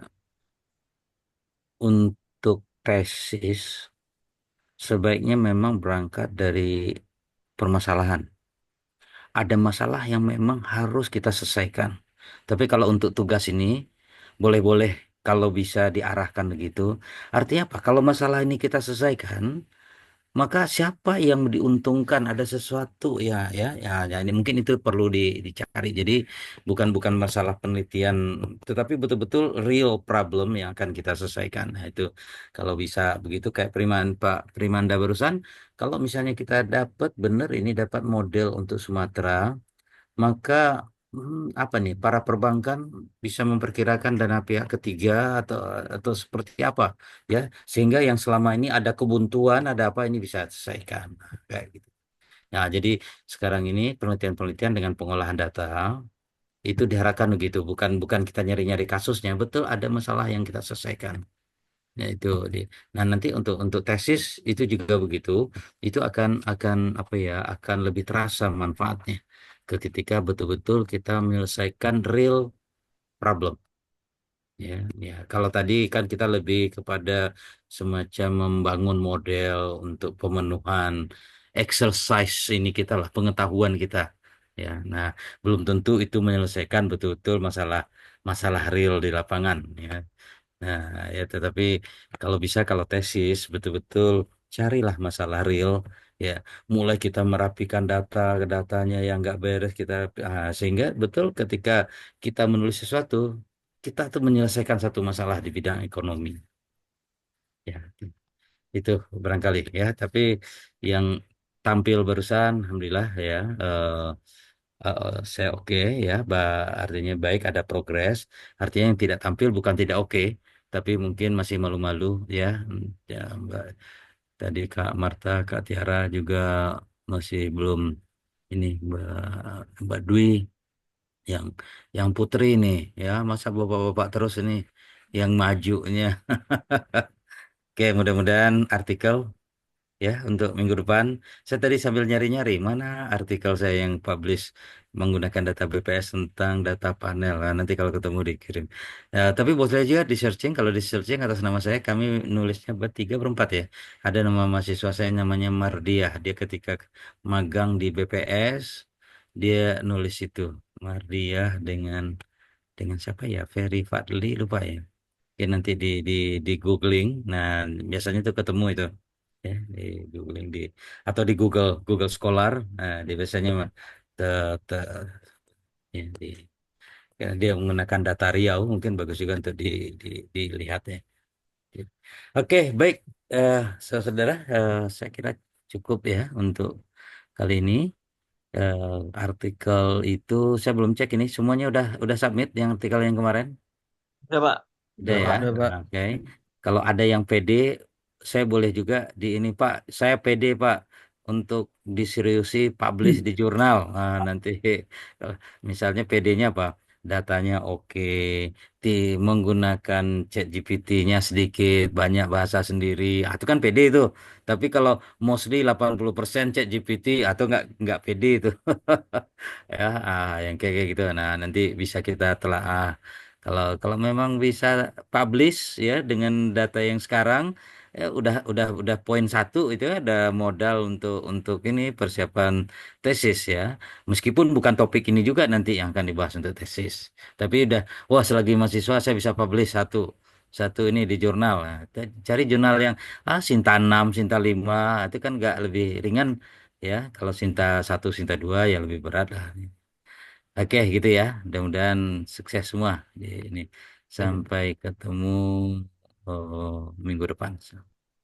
untuk tesis sebaiknya memang berangkat dari permasalahan. Ada masalah yang memang harus kita selesaikan. Tapi kalau untuk tugas ini, boleh-boleh kalau bisa diarahkan begitu. Artinya apa? Kalau masalah ini kita selesaikan, maka siapa yang diuntungkan? Ada sesuatu ya, ini mungkin itu perlu dicari. Jadi bukan masalah penelitian, tetapi betul-betul real problem yang akan kita selesaikan. Nah, itu kalau bisa begitu kayak Pak Primanda barusan, kalau misalnya kita dapat benar ini dapat model untuk Sumatera, maka apa nih para perbankan bisa memperkirakan dana pihak ketiga atau seperti apa ya, sehingga yang selama ini ada kebuntuan ada apa ini bisa selesaikan. Nah, kayak gitu. Nah, jadi sekarang ini penelitian-penelitian dengan pengolahan data itu diharapkan begitu, bukan bukan kita nyari-nyari kasusnya, betul ada masalah yang kita selesaikan. Ya itu di. Nah, nanti untuk tesis itu juga begitu. Itu akan apa ya? Akan lebih terasa manfaatnya ketika betul-betul kita menyelesaikan real problem. Ya, ya. Kalau tadi kan kita lebih kepada semacam membangun model untuk pemenuhan exercise ini kita lah, pengetahuan kita. Ya, nah belum tentu itu menyelesaikan betul-betul masalah masalah real di lapangan. Ya. Nah, ya tetapi kalau bisa kalau tesis betul-betul carilah masalah real ya, mulai kita merapikan datanya yang nggak beres kita sehingga betul ketika kita menulis sesuatu kita tuh menyelesaikan satu masalah di bidang ekonomi ya, itu barangkali ya. Tapi yang tampil barusan alhamdulillah ya, saya oke ya, artinya baik ada progres. Artinya yang tidak tampil bukan tidak oke, tapi mungkin masih malu-malu ya. Ya, Mbak, tadi Kak Marta, Kak Tiara juga masih belum ini, Mbak Dwi, yang Putri ini ya, masa bapak-bapak terus ini yang majunya. Oke, mudah-mudahan artikel ya untuk minggu depan. Saya tadi sambil nyari-nyari mana artikel saya yang publish menggunakan data BPS tentang data panel. Nah, nanti kalau ketemu dikirim. Ya, tapi boleh juga di searching. Kalau di searching atas nama saya, kami nulisnya bertiga berempat ya. Ada nama mahasiswa saya namanya Mardiah. Dia ketika magang di BPS, dia nulis itu Mardiah dengan siapa ya? Ferry Fadli lupa ya. Ya nanti di googling. Nah, biasanya tuh ketemu itu ya, di googling atau di Google Scholar. Nah, dia biasanya te, te, ya, ya, dia menggunakan data Riau, mungkin bagus juga untuk dilihat ya. Oke, baik, saudara, saya kira cukup ya untuk kali ini. Eh, Artikel itu saya belum cek ini semuanya udah submit yang artikel yang kemarin. Udah, Pak. Udah ya. Udah, Pak. Oke. Kalau ada yang PD, saya boleh juga di ini Pak. Saya PD Pak untuk diseriusi publish di jurnal. Nah, nanti eh, misalnya PD-nya apa? Datanya oke, menggunakan ChatGPT-nya sedikit, banyak bahasa sendiri. Itu kan PD itu. Tapi kalau mostly 80% ChatGPT atau nggak PD itu. Ya, yang kayak gitu. Nah, nanti bisa kita telah. Kalau memang bisa publish ya dengan data yang sekarang ya udah poin satu itu ada modal untuk ini persiapan tesis ya. Meskipun bukan topik ini juga nanti yang akan dibahas untuk tesis. Tapi udah wah selagi mahasiswa saya bisa publish satu satu ini di jurnal. Nah, cari jurnal yang Sinta 6 Sinta 5 itu kan nggak lebih ringan ya. Kalau Sinta 1 Sinta 2 ya lebih berat lah. Oke, gitu ya. Mudah-mudahan sukses semua di ini. Sampai ketemu minggu depan.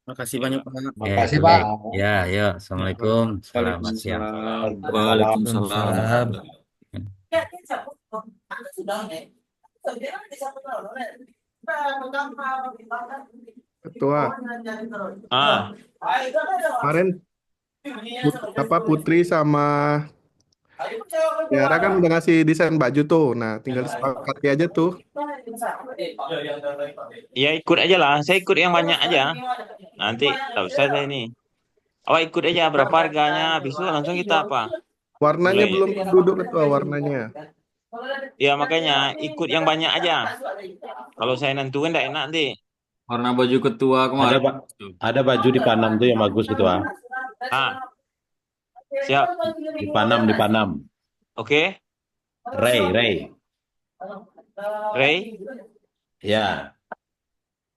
Makasih banyak, Pak. Oke, Makasih, Pak. baik. Ya, yuk. Assalamualaikum. Selamat siang. Waalaikumsalam. Waalaikumsalam. Waalaikumsalam. Ketua, Ah, kemarin Putri sama Tiara kan udah ngasih desain baju tuh. Nah, tinggal disepakati aja tuh. ya ikut aja lah. Saya ikut yang banyak aja. Nanti tak usah saya ini. Awak ikut aja berapa harganya. Habis itu langsung kita apa? Warnanya Mulai. belum duduk ketua warnanya. Ya makanya ikut yang banyak aja. Kalau saya nentuin tidak enak nanti. Warna baju ketua Ada kemarin. Pak, ada baju di Panam tuh yang bagus gitu ah. Ah, siap. Di Panam. Oke. Ray. Ray. Ya,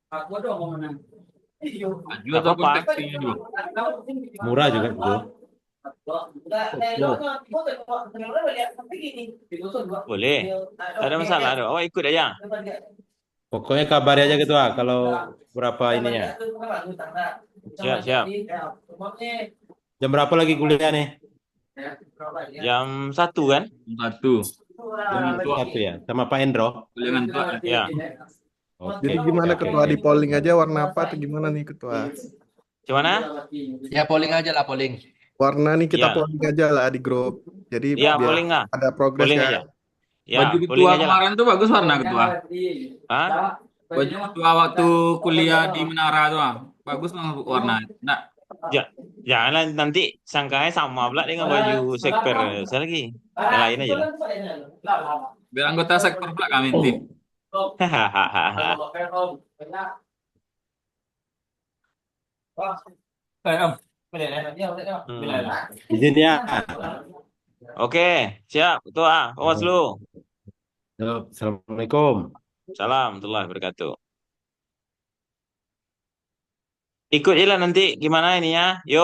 Baju Nggak ataupun apa-apa. tekstilnya juga. murah juga tuh. Boleh. Tak ada masalah. Awak ikut aja. Pokoknya kabari aja gitu ah kalau berapa ininya. Siap. Jam berapa lagi kuliah nih? Jam 1 kan? Satu. Jangan tua. Satu ya, sama Pak Endro. Jangan tua. Ya. Oke. Jadi gimana oke, ketua oke. di polling aja warna apa atau gimana nih ketua? Gimana? Ya polling aja lah polling. Warna nih kita Ya. polling aja lah di grup. Jadi Ya, biar polling lah. ada progres Polling kan. aja. Ya, Baju polling ketua aja lah. kemarin tuh bagus warna ketua. Hah? Baju ketua waktu kuliah di Menara tuh ah. Bagus warna. Nah, Ja- Jangan nanti sangkanya sama pula dengan baju sekper saya lagi. Yang lain aja lah. biar anggota sektor pula kami tim. Hahaha. Hmm. Izin ya. Oke, siap. Ketua, awas lu. Yuk, Assalamualaikum. Salam warahmatullahi wabarakatuh. Ikut aja lah nanti gimana ini ya. Yuk.